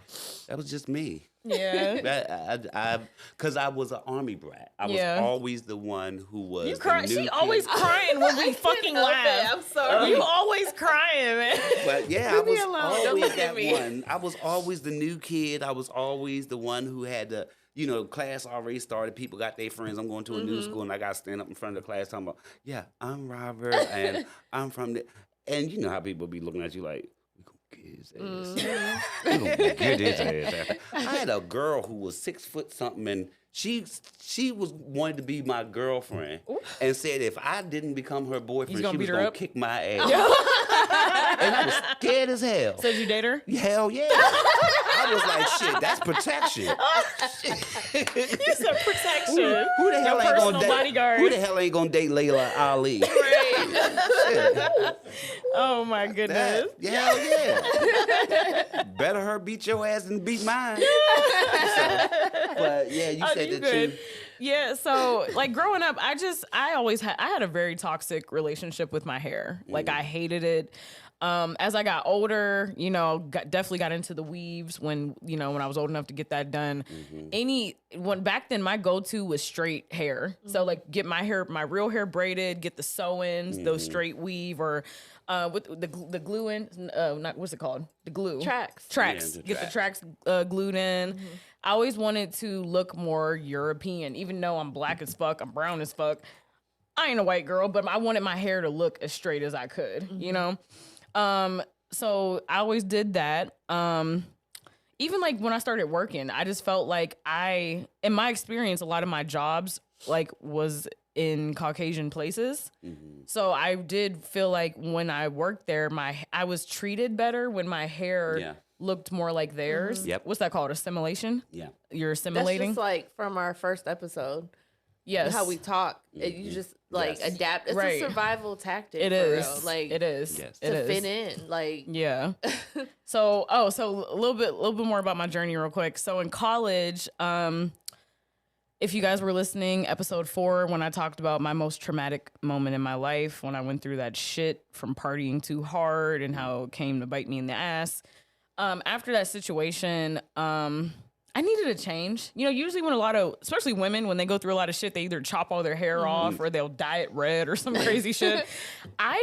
that was just me. Yeah. Because I was an army brat. I was always the one who was. You cry. She always crying when we fucking laugh. I'm sorry. You always crying, man. But yeah, I was always that one. I was always the new kid. I was always the one who had the, you know, class already started. People got their friends. I'm going to a new school and I got to stand up in front of the class talking about, yeah, I'm Robert and I'm from the. And you know how people be looking at you like, get his ass. We gonna get his ass. I had a girl who was 6 foot something, and she was wanted to be my girlfriend, and said if I didn't become her boyfriend, she was gonna kick my ass. And I was scared as hell. So did you date her? Hell yeah. I was like, shit, that's protection. You said protection. Who the hell ain't gonna date? Bodyguard. Who the hell ain't gonna date Layla Ali? Right. Oh my goodness. Hell yeah. Better her beat your ass than beat mine. But yeah, you said that Yeah, so like growing up, I always had a very toxic relationship with my hair. Like I hated it. As I got older, definitely got into the weaves when I was old enough to get that done. When back then my go-to was straight hair. So like get my real hair braided, get the sew-ins, those straight weave, or with the glue in, not what's it called? The glue. Tracks. Yeah, get the tracks glued in. I always wanted to look more European, even though I'm black as fuck, I'm brown as fuck. I ain't a white girl, but I wanted my hair to look as straight as I could, So I always did that. Even like when I started working, I just felt like in my experience, a lot of my jobs like was in Caucasian places. So I did feel like when I worked there, I was treated better when my hair looked more like theirs. Yep. What's that called? Assimilation? Yeah. You're assimilating? That's just like from our first episode. Yes. How we talk. You just like adapt. It's a survival tactic. It for is. real. Like it is. Yes. to fit in. Like yeah. So a little bit more about my journey real quick. So in college, if you guys were listening, episode 4, when I talked about my most traumatic moment in my life, when I went through that shit from partying too hard and how it came to bite me in the ass. After that situation, I needed a change. Usually when especially women, when they go through a lot of shit, they either chop all their hair off or they'll dye it red or some crazy shit. I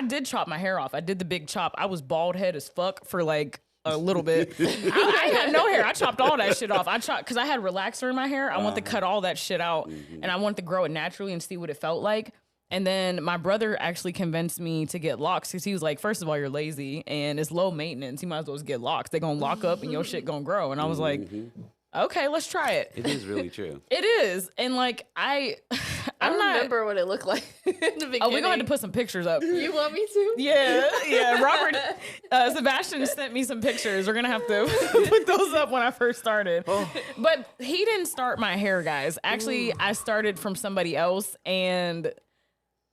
did chop my hair off. I did the big chop. I was bald head as fuck for like a little bit. I had no hair. I chopped all that shit off. Because I had relaxer in my hair. I wanted to cut all that shit out and I wanted to grow it naturally and see what it felt like. And then my brother actually convinced me to get locks because he was like, first of all, you're lazy and it's low maintenance. You might as well just get locks. They're going to lock up and your shit going to grow. And I was like, okay, let's try it. It is really true. It is. And like, I don't remember what it looked like in the beginning. Oh, we're going to have to put some pictures up. You want me to? Yeah. Robert, Sebastian sent me some pictures. We're going to have to put those up when I first started. Oh. But he didn't start my hair, guys. Actually, I started from somebody else and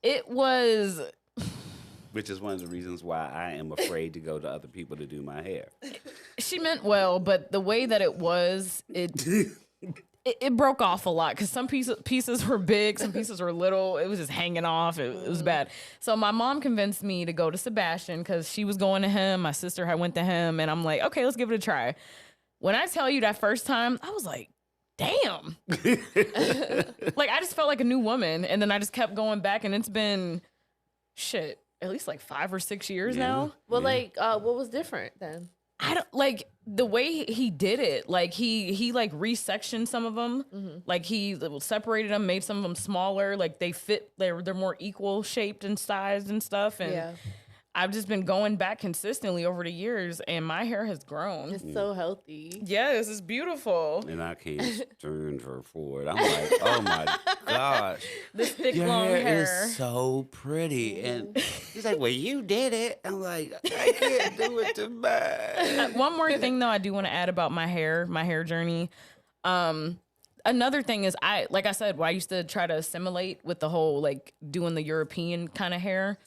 it was... Which is one of the reasons why I am afraid to go to other people to do my hair. She meant well, but the way that it was, it broke off a lot because some pieces were big, some pieces were little. It was just hanging off. It was bad. So my mom convinced me to go to Sebastian because she was going to him. My sister had went to him, and I'm like, okay, let's give it a try. When I tell you that first time, I was like, damn. Like, I just felt like a new woman. And then I just kept going back, and it's been, shit, at least like 5 or 6 years now. Well, like, what was different then? I don't like the way he did it. Like he like resectioned some of them. Like he separated them, made some of them smaller. Like they fit. They're more equal shaped and sized and stuff. And I've just been going back consistently over the years, and my hair has grown. It's so healthy. Yes, it's beautiful. And I can't stand her for it. I'm like, oh my gosh. This thick, your long hair is so pretty. And he's like, well, you did it. I'm like, I can't do it to mine. One more thing, though, I do want to add about my hair journey. Another thing is, like I said, I used to try to assimilate with the whole, like, doing the European kind of hair.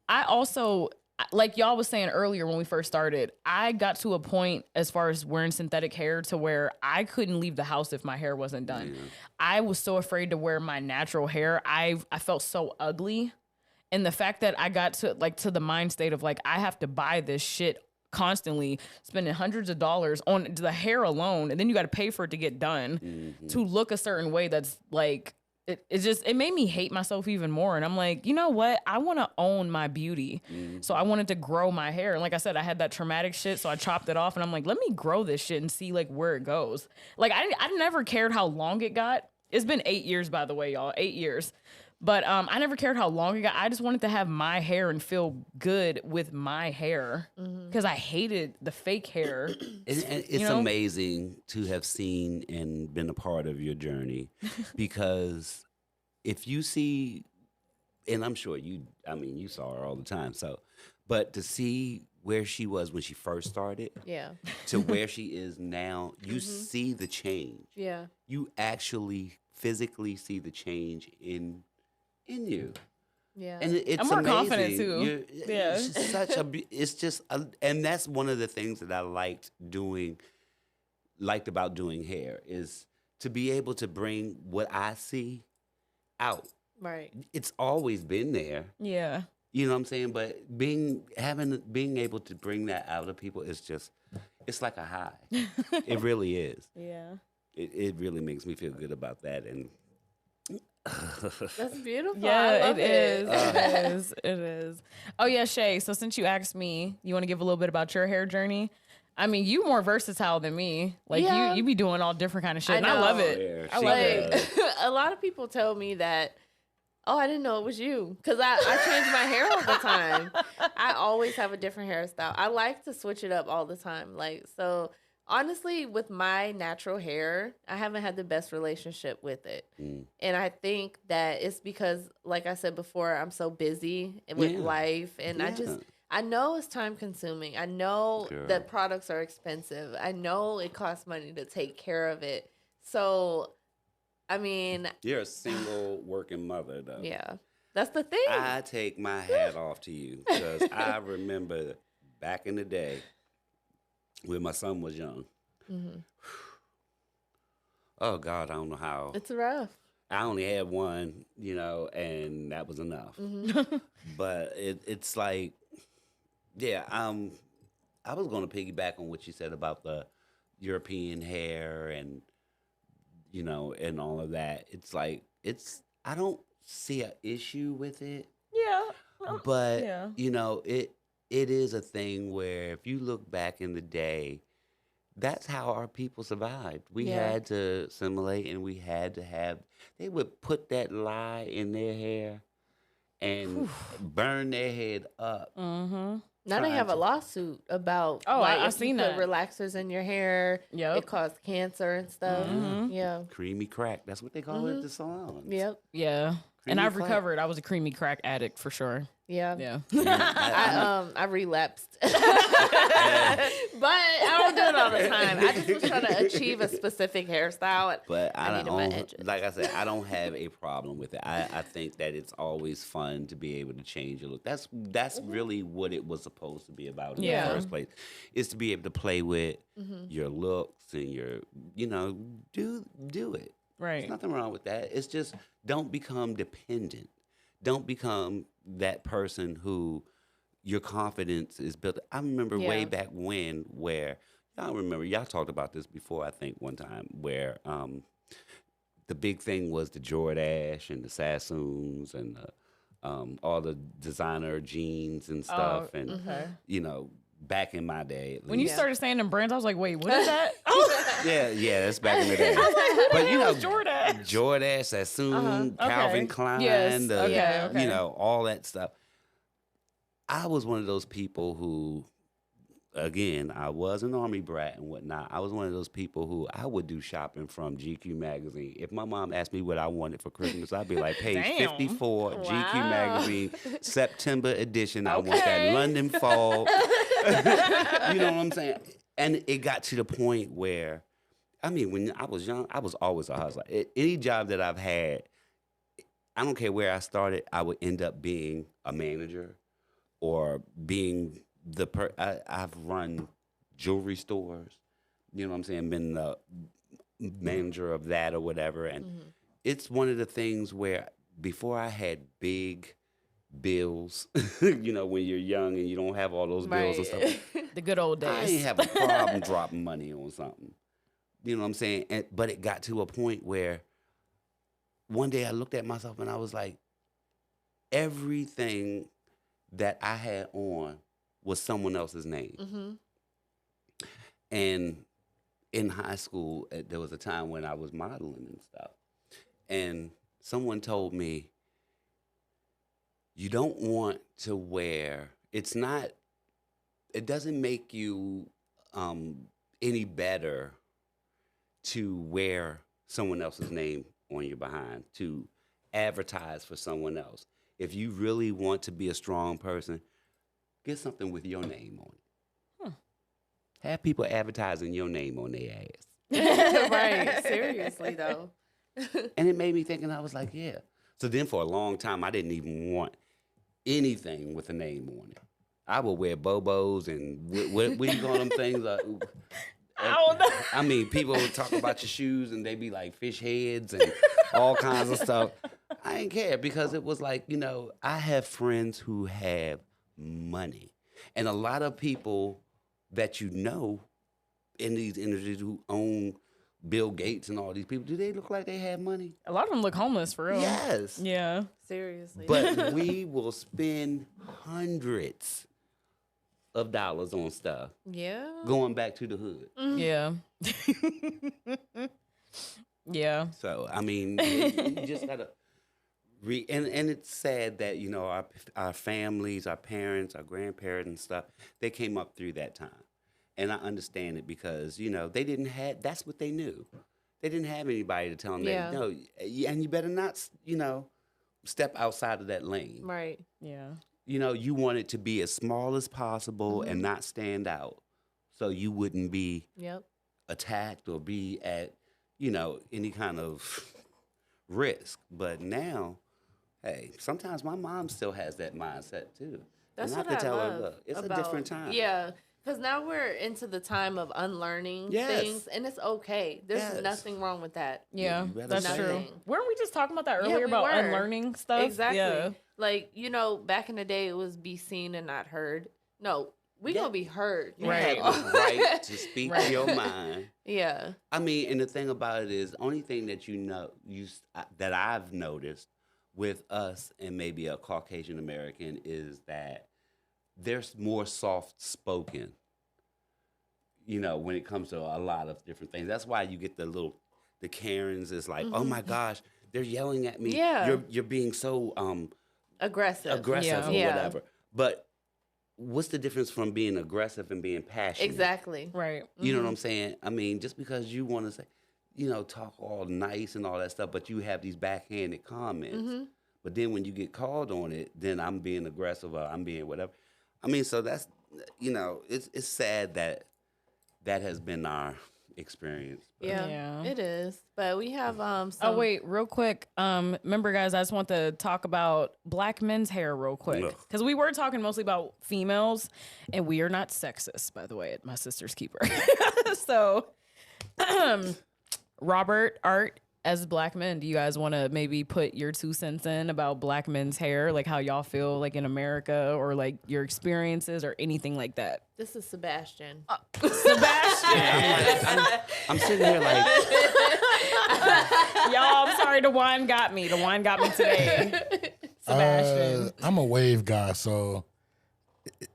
I also, like y'all was saying earlier when we first started, I got to a point as far as wearing synthetic hair to where I couldn't leave the house if my hair wasn't done. I was so afraid to wear my natural hair. I felt so ugly. And the fact that I got to the mind state of like, I have to buy this shit constantly, spending hundreds of dollars on the hair alone. And then you got to pay for it to get done to look a certain way that's like, it made me hate myself even more. And I'm like, you know what? I want to own my beauty. So I wanted to grow my hair. And like I said, I had that traumatic shit. So I chopped it off and I'm like, let me grow this shit and see like where it goes. Like I never cared how long it got. It's been 8 years, by the way, y'all, 8 years. But I never cared how long it got. I just wanted to have my hair and feel good with my hair because I hated the fake hair. It's amazing to have seen and been a part of your journey because if you see, and I'm sure you saw her all the time. So, but to see where she was when she first started to where she is now, you see the change. Yeah. You actually physically see the change in you. Yeah. And it's I'm more amazing. Confident too. It's just and that's one of the things that I liked about doing hair is to be able to bring what I see out. Right. It's always been there. Yeah. You know what I'm saying? But being able to bring that out of people is just, it's like a high. It really is. Yeah. It really makes me feel good about that. And That's beautiful. Yeah, I love it is. It is. It is. Oh yeah, Shay. So since you asked me, you want to give a little bit about your hair journey? I mean, you more versatile than me. Like Yeah. you be doing all different kind of shit. I And I love know. it. Yeah, I she love does. it. A lot of people tell me that, oh, I didn't know it was you. Because I change my hair all the time. I always have a different hairstyle. I like to switch it up all the time. Like, so honestly, with my natural hair, I haven't had the best relationship with it. And I think that it's because, like I said before, I'm so busy with life. And I know it's time consuming. I know that products are expensive. I know it costs money to take care of it. So, I mean, You're a single working mother, though. yeah, that's the thing. I take my hat off to you because I remember back in the day when my son was young. Oh, God, I don't know how. It's rough. I only had one, and that was enough. But it's like, yeah, I was going to piggyback on what you said about the European hair and, and all of that. It's like, I don't see an issue with it. Yeah. But, yeah. It is a thing where if you look back in the day, that's how our people survived. We had to assimilate and we had to they would put that lye in their hair and burn their head up. Now they have a lawsuit about I've if seen you put that. relaxers in your hair, it caused cancer and stuff. Yeah. Creamy crack. That's what they call it at the salons. Yep. Yeah. And Creamy I've crack. recovered. I was a creamy crack addict for sure. Yeah. Yeah. I relapsed. But I don't do it all the time. I just was trying to achieve a specific hairstyle. But I needed my don't, edges. like I said, I don't have a problem with it. I think that it's always fun to be able to change your look. That's really what it was supposed to be about in the first place, is to be able to play with your looks and your, do it. Right. There's nothing wrong with that. It's just don't become dependent. Don't become that person who your confidence is built. I remember way back when where, y'all talked about this before, I think, one time, where the big thing was the Jordache and the Sassoons and all the designer jeans and stuff. Back in my day. When you started saying them brands, I was like, wait, what is that? Yeah, that's back in the day. But Jordache. Jordache, Sassoon, Calvin Klein, Yes. Okay. All that stuff. I was one of those people who, again, I was an Army brat and whatnot. I was one of those people who I would do shopping from GQ magazine. If my mom asked me what I wanted for Christmas, I'd be like, page 54, GQ magazine, September edition. I want that London fall. You know what I'm saying? And it got to the point where, when I was young, I was always a hustler. Any job that I've had, I don't care where I started, I would end up being a manager or being I've run jewelry stores, you know what I'm saying, been the manager of that or whatever. And it's one of the things where before I had big bills, when you're young and you don't have all those bills and stuff. The good old days. I didn't have a problem dropping money on something. You know what I'm saying? But it got to a point where one day I looked at myself and I was like, everything that I had on was someone else's name. And in high school, there was a time when I was modeling and stuff. And someone told me, you don't want to wear, it doesn't make you any better to wear someone else's name on your behind, to advertise for someone else. If you really want to be a strong person, get something with your name on it. Have people advertising your name on their ass. Right. Seriously, though. And it made me think, and I was like, yeah. So then for a long time, I didn't even want anything with a name on it. I would wear Bobos and what do you call them things? I mean, people talk about your shoes and they be like fish heads and all kinds of stuff. I ain't care because it was like, I have friends who have money. And a lot of people that in these industries who own Bill Gates and all these people, do they look like they have money? A lot of them look homeless for real. Yes. Yeah. Seriously. But we will spend hundreds of dollars on stuff. Yeah. Going back to the hood. Yeah. Yeah. So, I mean, you just got to and it's sad that, our families, our parents, our grandparents and stuff, they came up through that time. And I understand it because, they didn't have, that's what they knew. They didn't have anybody to tell them that, no, and you better not, step outside of that lane. Right. Yeah. You want it to be as small as possible and not stand out so you wouldn't be attacked or be at, any kind of risk. But now, hey, sometimes my mom still has that mindset too. That's and what I could tell love her, look, it's about, a different time. Yeah. Because now we're into the time of unlearning things, and it's okay. There's nothing wrong with that. Yeah, better that's say true. it. Weren't we just talking about that earlier we about were. unlearning stuff? Exactly. Yeah. Like, back in the day, it was be seen and not heard. No, we gonna be heard. You Right. have the right to speak your mind. Yeah. I mean, and the thing about it is, only thing that that I've noticed with us and maybe a Caucasian American is that there's more soft spoken. When it comes to a lot of different things. That's why you get the Karens is like, oh my gosh, they're yelling at me. Yeah. You're being so Aggressive. aggressive or Yeah. whatever. But what's the difference from being aggressive and being passionate? Exactly. Right. You know what I'm saying? I mean, just because you want to say, talk all nice and all that stuff, but you have these backhanded comments. But then when you get called on it, then I'm being aggressive or I'm being whatever. I mean, so that's, it's sad that has been our experience. But. Yeah, it is. But we have Oh wait, real quick. Remember, guys, I just want to talk about black men's hair real quick because we were talking mostly about females, and we are not sexist, by the way, at my sister's keeper. So, Robert, Art, as black men, do you guys want to maybe put your 2 cents in about black men's hair, like how y'all feel like in America, or like your experiences or anything like that? This is Sebastian. Sebastian. I'm sitting here like, Y'all, I'm sorry, the wine got me. The wine got me today. Sebastian. I'm a wave guy, so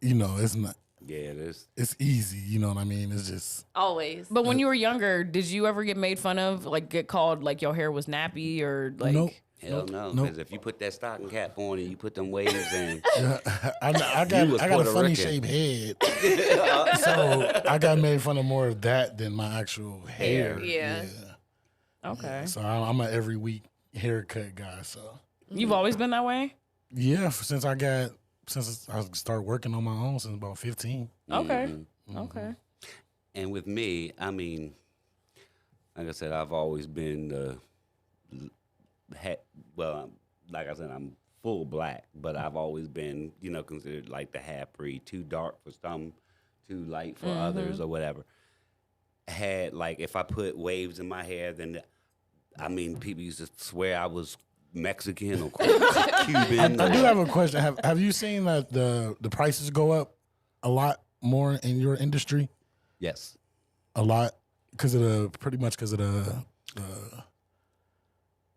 it's not. yeah, it is. It's easy, you know what I mean? It's just Always. But when you were younger, did you ever get made fun of, like get called like your hair was nappy or like? Nope. Hell no, Nope. because if you put that stocking cap on and you put them waves in, I got a Puerto funny Rican. shaped head, so I got made fun of more of that than my actual hair. Yeah. Okay. So I'm an every week haircut guy. So You've always been that way? yeah, since I started working on my own since about 15. Okay. Okay. and with me, I mean, like I said, I've always been like I said, I'm full black, but I've always been, considered like the half breed, too dark for some, too light for others, or whatever. Had like, if I put waves in my hair, then I mean, people used to swear I was Mexican or Cuban. I do have a question. Have you seen that the prices go up a lot more in your industry? Yes. A lot because of the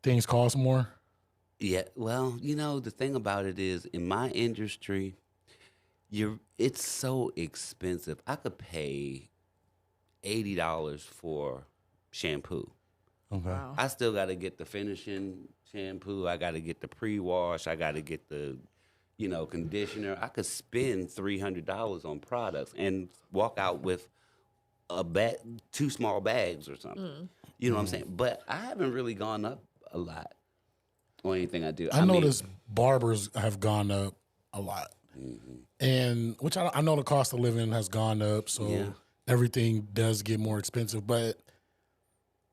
things cost more. Yeah. Well, the thing about it is, in my industry, it's so expensive. I could pay $80 for shampoo. Okay. Wow. I still got to get the finishing shampoo. I got to get the pre-wash. I got to get the, conditioner. I could spend $300 on products and walk out with a bag, 2 small bags or something. You know what I'm saying? But I haven't really gone up a lot on anything I do. I noticed barbers have gone up a lot, and which I know the cost of living has gone up, so everything does get more expensive. But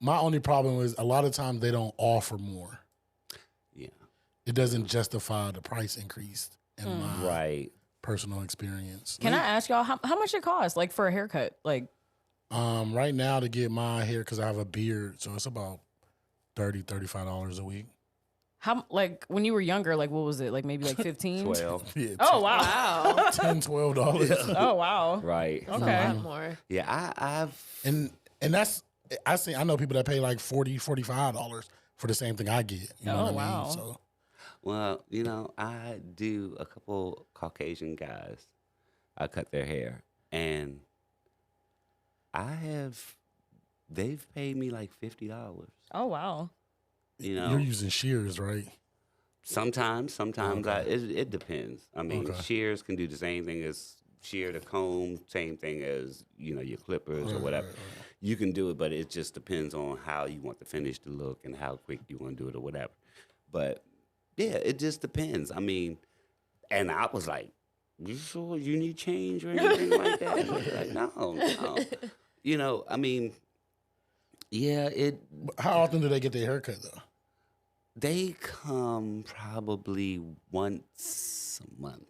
my only problem is a lot of times they don't offer more. Yeah. It doesn't justify the price increase in my personal experience. Can I ask y'all how much it costs, like for a haircut? Like, Right now to get my hair, because I have a beard, so it's about $35 a week. How, like, when you were younger, like, what was it? Like, maybe like 15? 12. Yeah, Oh, wow. Wow. $10, $12. Oh, wow. Right. That's Okay. a lot more. Yeah, I've And that's I know people that pay like $40, $45 for the same thing I get. You know Oh, what I wow. mean? So well, you know, I do a couple Caucasian guys. I cut their hair, and they've paid me like $50. Oh, wow. You know, you're using shears, right? sometimes it depends. I mean, Okay. shears can do the same thing as shear to comb, same thing as your clippers or whatever. You can do it, but it just depends on how you want the finish to look and how quick you want to do it or whatever. But yeah, it just depends. I mean, and I was like, "You sure you need change or anything like that?" I was like, no. You know, I mean, yeah, How often do they get their haircut though? they come probably once a month,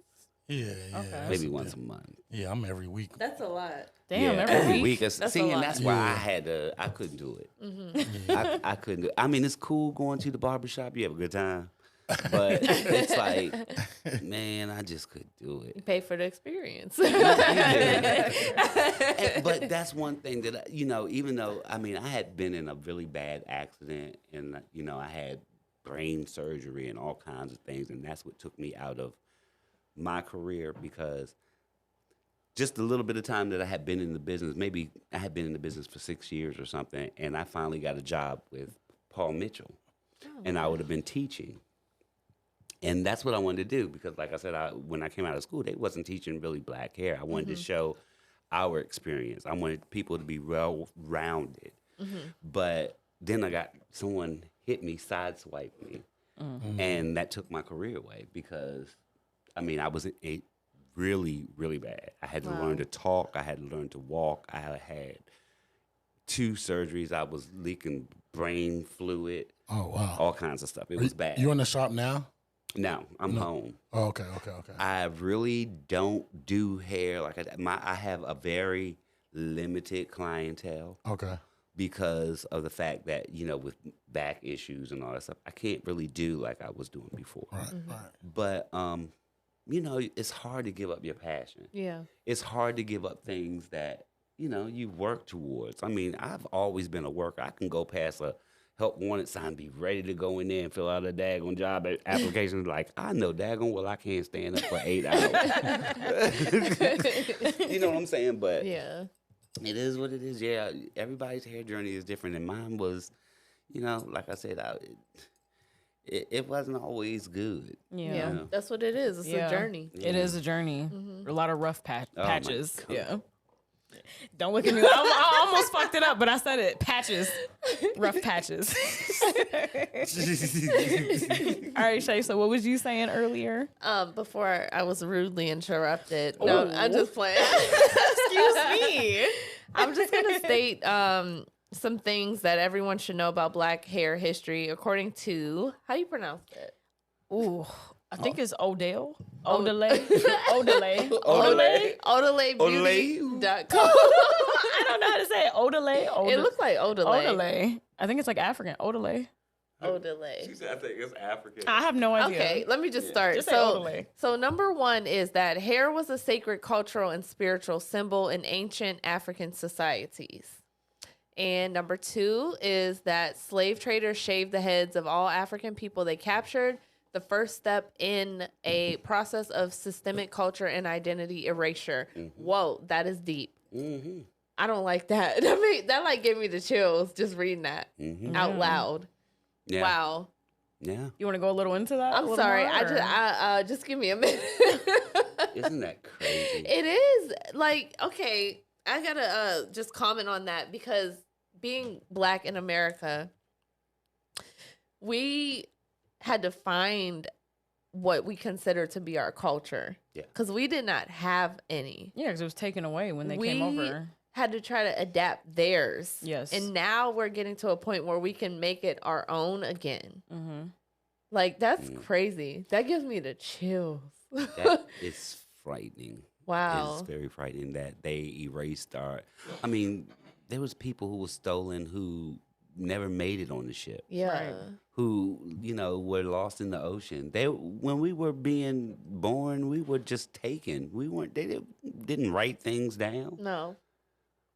Yeah, Okay. maybe once a month. Yeah, I'm every week. That's a lot. Damn, yeah, every week? That's That's a and lot. that's why Yeah. I couldn't do it. I couldn't do it. I mean, it's cool going to the barbershop. You have a good time. But it's like, man, I just couldn't do it. You pay for the experience. But that's one thing that, even though, I mean, I had been in a really bad accident and, I had brain surgery and all kinds of things. And that's what took me out of my career, because just a little bit of time that I had been in the business, maybe I had been in the business for 6 years or something, and I finally got a job with Paul Mitchell, and I would have been teaching. And that's what I wanted to do, because like I said, when I came out of school, they wasn't teaching really black hair. I wanted to show our experience. I wanted people to be well-rounded. But then I got someone hit me, sideswiped me, and that took my career away, because, I mean, I was really, really bad. I had to learn to talk. I had to learn to walk. I had 2 surgeries. I was leaking brain fluid, Oh wow. all kinds of stuff. It was bad. You in the shop now? No, I'm home. Oh, okay. I really don't do hair like I have a very limited clientele, Okay. because of the fact that, with back issues and all that stuff, I can't really do like I was doing before. Right. But it's hard to give up your passion. Yeah. It's hard to give up things that, you work towards. I mean, I've always been a worker. I can go past a help wanted sign, be ready to go in there and fill out a daggone job application. Like, I know daggone well I can't stand up for 8 hours. You know what I'm saying? But Yeah. it is what it is. Yeah, everybody's hair journey is different, and mine was, like I said, it wasn't always good. Yeah. Yeah. That's what it is. It's a journey. It is a journey. A lot of rough my patches. God. Yeah. Don't look at me. I almost fucked it up, but I said it. Patches. Rough patches. All right, Shay, so what was you saying earlier? Before I was rudely interrupted. No, I'm just playing. Excuse me. I'm just gonna state some things that everyone should know about Black hair history, according to how you pronounce it. Ooh, I think it's Odell. Odelay. Odelay. OdeleBeauty.com. I don't know how to say it. Odelay. It looks like Odelay. Odelay. I think it's like African. Odelay. Odelay. She said, I think it's African. I have no idea. Okay, let me just start. Just say Odelay. So number 1 is that hair was a sacred cultural and spiritual symbol in ancient African societies. And number 2 is that slave traders shaved the heads of all African people they captured, the first step in a process of systemic culture and identity erasure. Whoa, that is deep. I don't like that. I mean, that like gave me the chills just reading that out loud. Yeah. Wow. Yeah. You want to go a little into that? I'm sorry. I just give me a minute. Isn't that crazy? It is like, okay, I gotta just comment on that, because being Black in America, we had to find what we consider to be our culture. Yeah. Because we did not have any. Yeah, because it was taken away when they came over. Had to try to adapt theirs. Yes. And now we're getting to a point where we can make it our own again. Mm-hmm. Like, that's crazy. That gives me the chills. That is frightening. Wow. It's very frightening that they erased our. I mean, there was people who were stolen who never made it on the ship. Yeah. Right. Who, were lost in the ocean. When we were being born, we were just taken. They didn't write things down. No.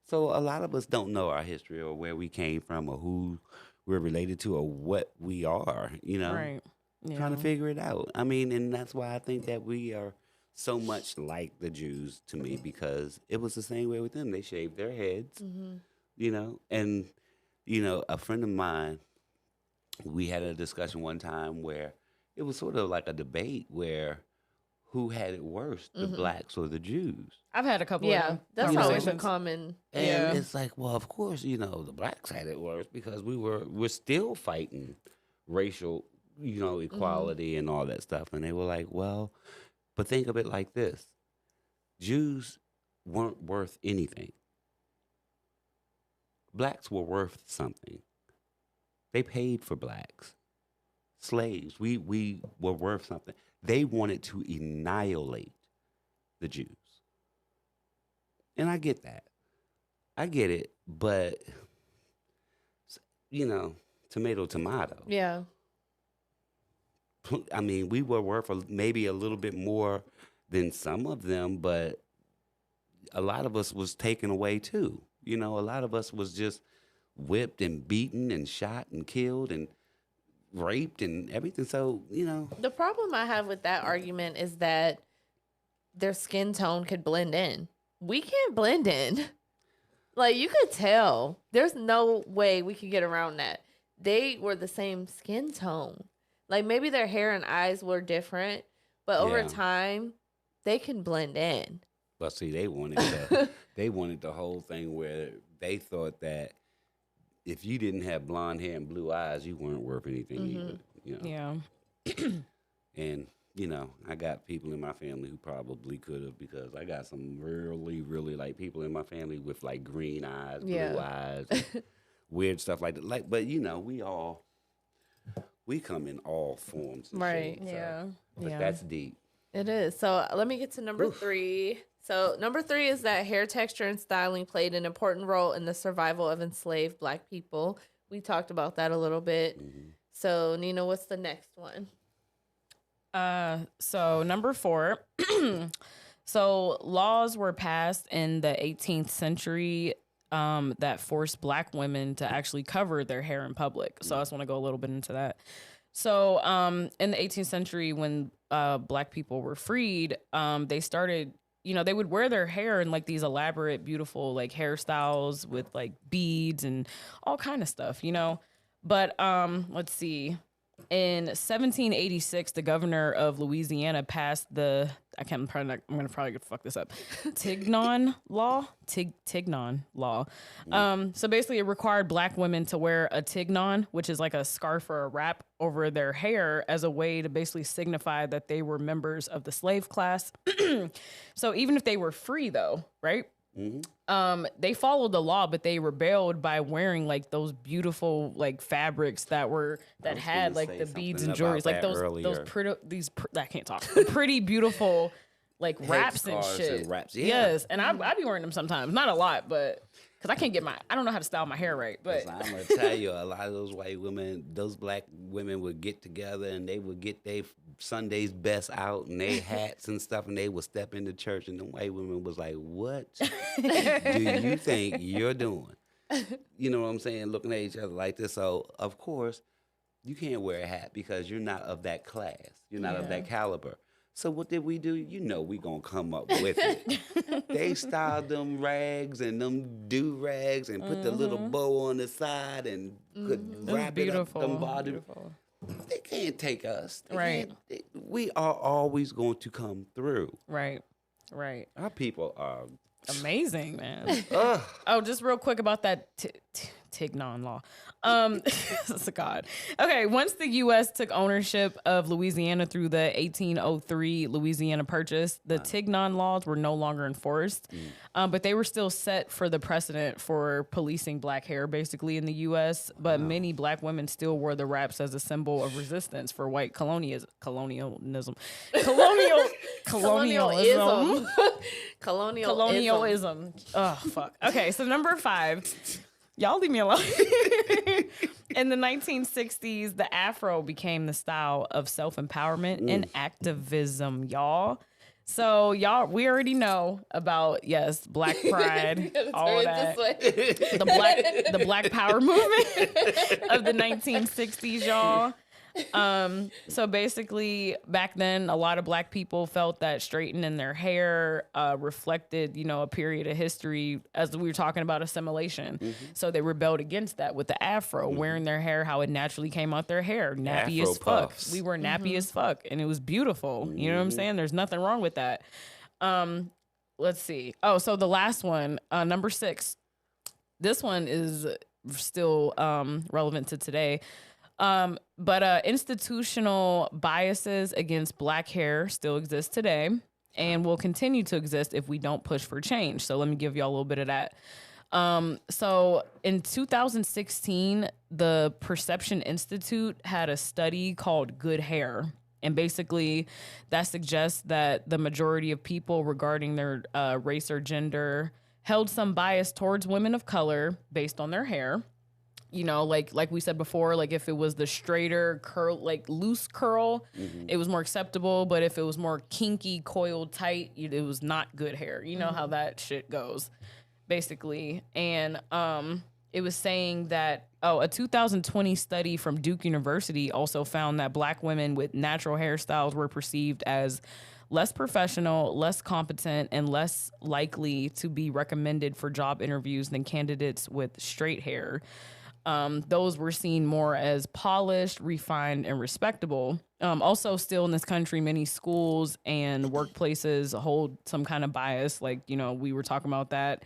So a lot of us don't know our history or where we came from or who we're related to or what we are, Right. Yeah. trying to figure it out. I mean, and that's why I think that we are so much like the Jews to me, because it was the same way with them. They shaved their heads, and, a friend of mine, we had a discussion one time where it was sort of like a debate where who had it worse, the blacks or the Jews. I've had a couple of them that's always a conversations. common. And it's like, well, of course, the blacks had it worse because we're still fighting racial, equality and all that stuff. And they were like, well, but think of it like this. Jews weren't worth anything. Blacks were worth something. They paid for blacks. Slaves, we were worth something. They wanted to annihilate the Jews. And I get that. I get it, but, tomato, tomato. Yeah. I mean, we were worth maybe a little bit more than some of them, but a lot of us was taken away too. A lot of us was just whipped and beaten and shot and killed and raped and everything. So, The problem I have with that argument is that their skin tone could blend in. We can't blend in. Like, you could tell. There's no way we could get around that. They were the same skin tone. Like, maybe their hair and eyes were different, but over time, they can blend in. But see, they wanted the whole thing where they thought that if you didn't have blonde hair and blue eyes, you weren't worth anything either. Yeah. And I got people in my family who probably could have, because I got some really, really like people in my family with like green eyes, blue eyes, weird stuff like that. But we come in all forms. And Right. shapes, Yeah. But that's deep. It is. So let me get to number 3. So number 3 is that hair texture and styling played an important role in the survival of enslaved Black people. We talked about that a little bit. So Nina, what's the next one? So number 4, so laws were passed in the 18th century that forced Black women to actually cover their hair in public. So I just want to go a little bit into that. So in the 18th century, when Black people were freed, they started, they would wear their hair in like these elaborate, beautiful like hairstyles with like beads and all kind of stuff, But let's see. In 1786, the governor of Louisiana passed I'm going to probably fuck this up. Tignon law. Tignon law. So basically it required Black women to wear a tignon, which is like a scarf or a wrap over their hair as a way to basically signify that they were members of the slave class. So even if they were free though, right? They followed the law, but they rebelled by wearing like those beautiful like fabrics that had like the beads and jewelry, like those I can't talk. The pretty beautiful like wraps and shit. Yes, and I be wearing them sometimes, not a lot, but because I don't know how to style my hair right. But I'm gonna tell you, a lot of those white women, those Black women would get together and they would get their Sunday's best out and their hats and stuff, and they would step into church, and the white women was like, "What do you think you're doing?" You know what I'm saying? Looking at each other like this. So of course, you can't wear a hat because you're not of that class. You're not of that caliber. So what did we do? We gonna come up with it. They styled them rags and them do-rags and put the little bow on the side and wrap it up. Them beautiful. They can't take us. We are always going to come through. Right. Our people are amazing, man. Just real quick about that Tignon law. God. Okay, once the U.S. took ownership of Louisiana through the 1803 Louisiana Purchase, the Tignon laws were no longer enforced, but they were still set for the precedent for policing Black hair, basically, in the U.S., but many Black women still wore the wraps as a symbol of resistance for white colonialism. Colonialism. Oh, fuck. Okay, so number 5. Y'all leave me alone. In the 1960s, the Afro became the style of self-empowerment and activism, y'all. So y'all, we already know about, yes, Black Pride, all that. The Black Power movement of the 1960s, y'all. So basically back then, a lot of Black people felt that straightening their hair reflected, a period of history, as we were talking about assimilation. So they rebelled against that with the Afro, wearing their hair how it naturally came out their hair, nappy Afro as fuck. puffs. We were nappy as fuck, and it was beautiful. You know what I'm saying? There's nothing wrong with that. Let's see. Oh, so the last one, number 6. This one is still relevant to today. But institutional biases against Black hair still exist today and will continue to exist if we don't push for change. So let me give y'all a little bit of that. So in 2016, the Perception Institute had a study called Good Hair. And basically that suggests that the majority of people regarding their race or gender held some bias towards women of color based on their hair. Like we said before, like if it was the straighter curl, like loose curl, it was more acceptable. But if it was more kinky, coiled tight, it was not good hair. You know how that shit goes, basically. And it was saying that, a 2020 study from Duke University also found that Black women with natural hairstyles were perceived as less professional, less competent, and less likely to be recommended for job interviews than candidates with straight hair. Those were seen more as polished, refined, and respectable. Also, still in this country, many schools and workplaces hold some kind of bias. Like, we were talking about that.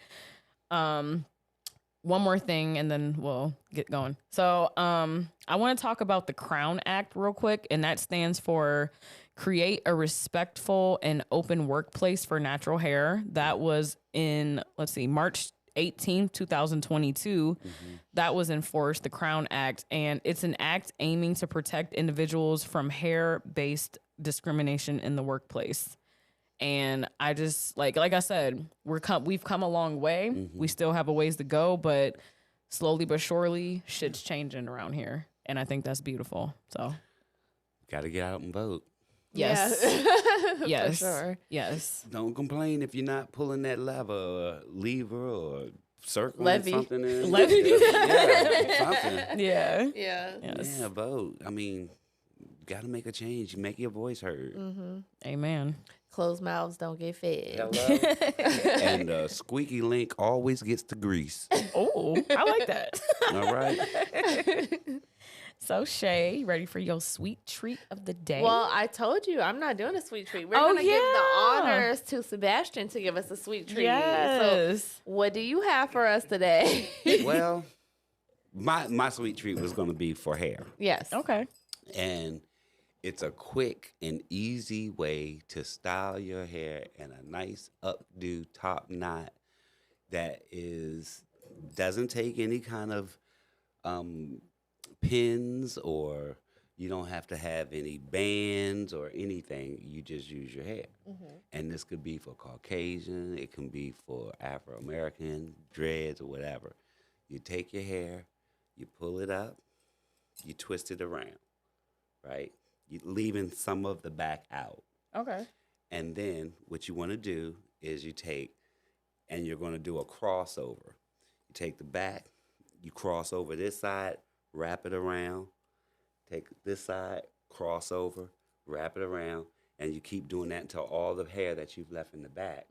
One more thing, and then we'll get going. So I want to talk about the Crown Act real quick, and that stands for Create a Respectful and Open Workplace for Natural Hair. That was in, March 18th, 2022, that was enforced, the Crown Act, and it's an act aiming to protect individuals from hair-based discrimination in the workplace. And I just, like I said, we've come a long way. We still have a ways to go, but slowly but surely, shit's changing around here, and I think that's beautiful. So, Gotta get out and vote. Yes. Yeah. Yes. For sure. Yes. Don't complain if you're not pulling that lever or circling Levy. something in. Levy. Yeah, something. Yeah. Yeah. Yes. Yeah, vote. I mean, gotta make a change. Make your voice heard. Amen. Closed mouths don't get fed. Hello. And squeaky link always gets the grease. Oh, I like that. All right. So, Shay, ready for your sweet treat of the day? Well, I told you I'm not doing a sweet treat. We're Oh, gonna give the yeah. honors to Sebastian to give us a sweet treat. Yes. So, what do you have for us today? Well, my sweet treat was gonna be for hair. Yes. Okay. And it's a quick and easy way to style your hair in a nice updo top knot that doesn't take any kind of pins, or you don't have to have any bands or anything. You just use your hair. And this could be for Caucasian, it can be for Afro-American, dreads, or whatever. You take your hair, you pull it up, you twist it around, right? You leaving some of the back out. Okay. And then what you want to do is you're going to do a crossover. You take the back, you cross over this side, wrap it around, take this side, cross over, wrap it around, and you keep doing that until all the hair that you've left in the back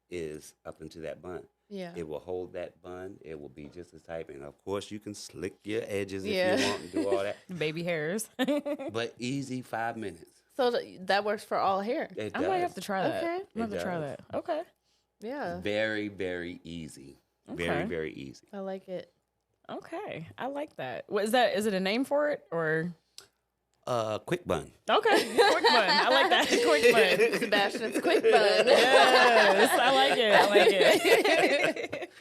is up into that bun. Yeah. It will hold that bun. It will be just as tight. And, of course, you can slick your edges if you want and do all that. Baby hairs. But easy 5 minutes. So that works for all hair. It I might does. have to try that. Okay. I'm going to try does. that. Okay. Yeah. Very, very easy. Okay. Very, very easy. I like it. Okay. I like that. What is that? Is it a name for it or? Quick bun. Okay. Quick bun. I like that. Quick bun. Sebastian's quick bun. Yes. I like it. I like it.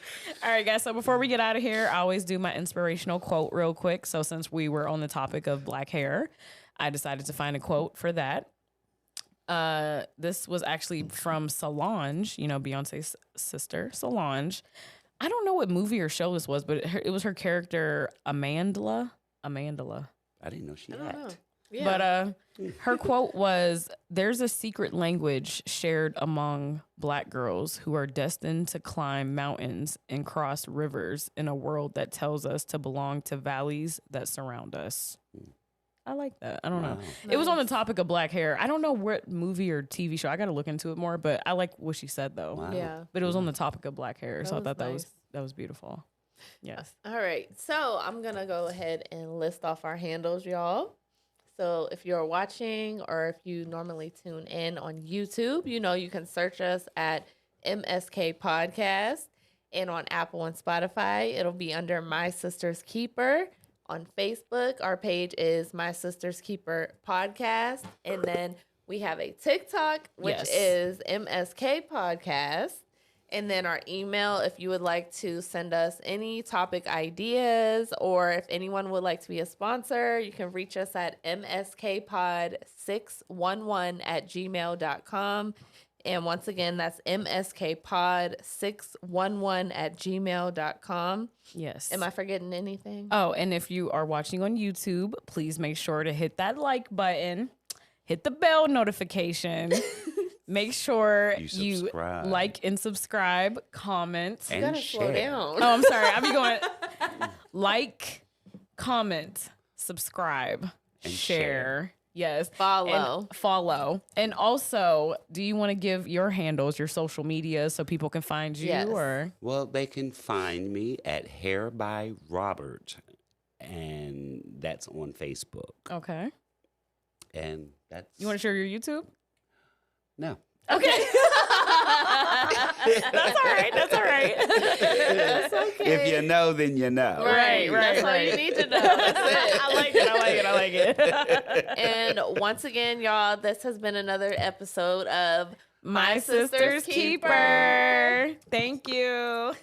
All right, guys. So before we get out of here, I always do my inspirational quote real quick. So since we were on the topic of Black hair, I decided to find a quote for that. This was actually from Solange, you know, Beyonce's sister, Solange. I don't know what movie or show this was, but it was her character, Amandla. I didn't know she I don't know. acted. Yeah. But her quote was, "There's a secret language shared among Black girls who are destined to climb mountains and cross rivers in a world that tells us to belong to valleys that surround us." I like that. I don't know. It was on the topic of black hair. I don't know what movie or TV show. I got to look into it more, but I like what she said though. Wow. Yeah. But it was on the topic of black hair, so I was thought nice. that was beautiful. Yes. All right. So I'm going to go ahead and list off our handles, y'all. So if you're watching or if you normally tune in on YouTube, you know you can search us at MSK Podcast. And on Apple and Spotify, it'll be under My Sister's Keeper. On Facebook, our page is My Sister's Keeper Podcast. And then we have a TikTok, which Yes. is MSK Podcast. And then our email, if you would like to send us any topic ideas or if anyone would like to be a sponsor, you can reach us at mskpod611@gmail.com. And once again, that's mskpod611@gmail.com. Yes. Am I forgetting anything? Oh, and if you are watching on YouTube, please make sure to hit that like button, hit the bell notification. Make sure you subscribe. like and subscribe, comment. You And gotta slow share. down. Oh, I'm sorry. I'll be going like, comment, subscribe, And share. Yes. Follow. And follow. And also, do you want to give your handles, your social media, so people can find you? Yes. Or Well, they can find me at Hair by Robert, and that's on Facebook. okay. And that's You want to share your YouTube? no. Okay. That's all right. That's all right. That's okay. If you know, then you know. Right, That's all right. you need to know. That's it. I like it. I like it. I like it. And once again, y'all, this has been another episode of My Sister's Keeper. Thank you.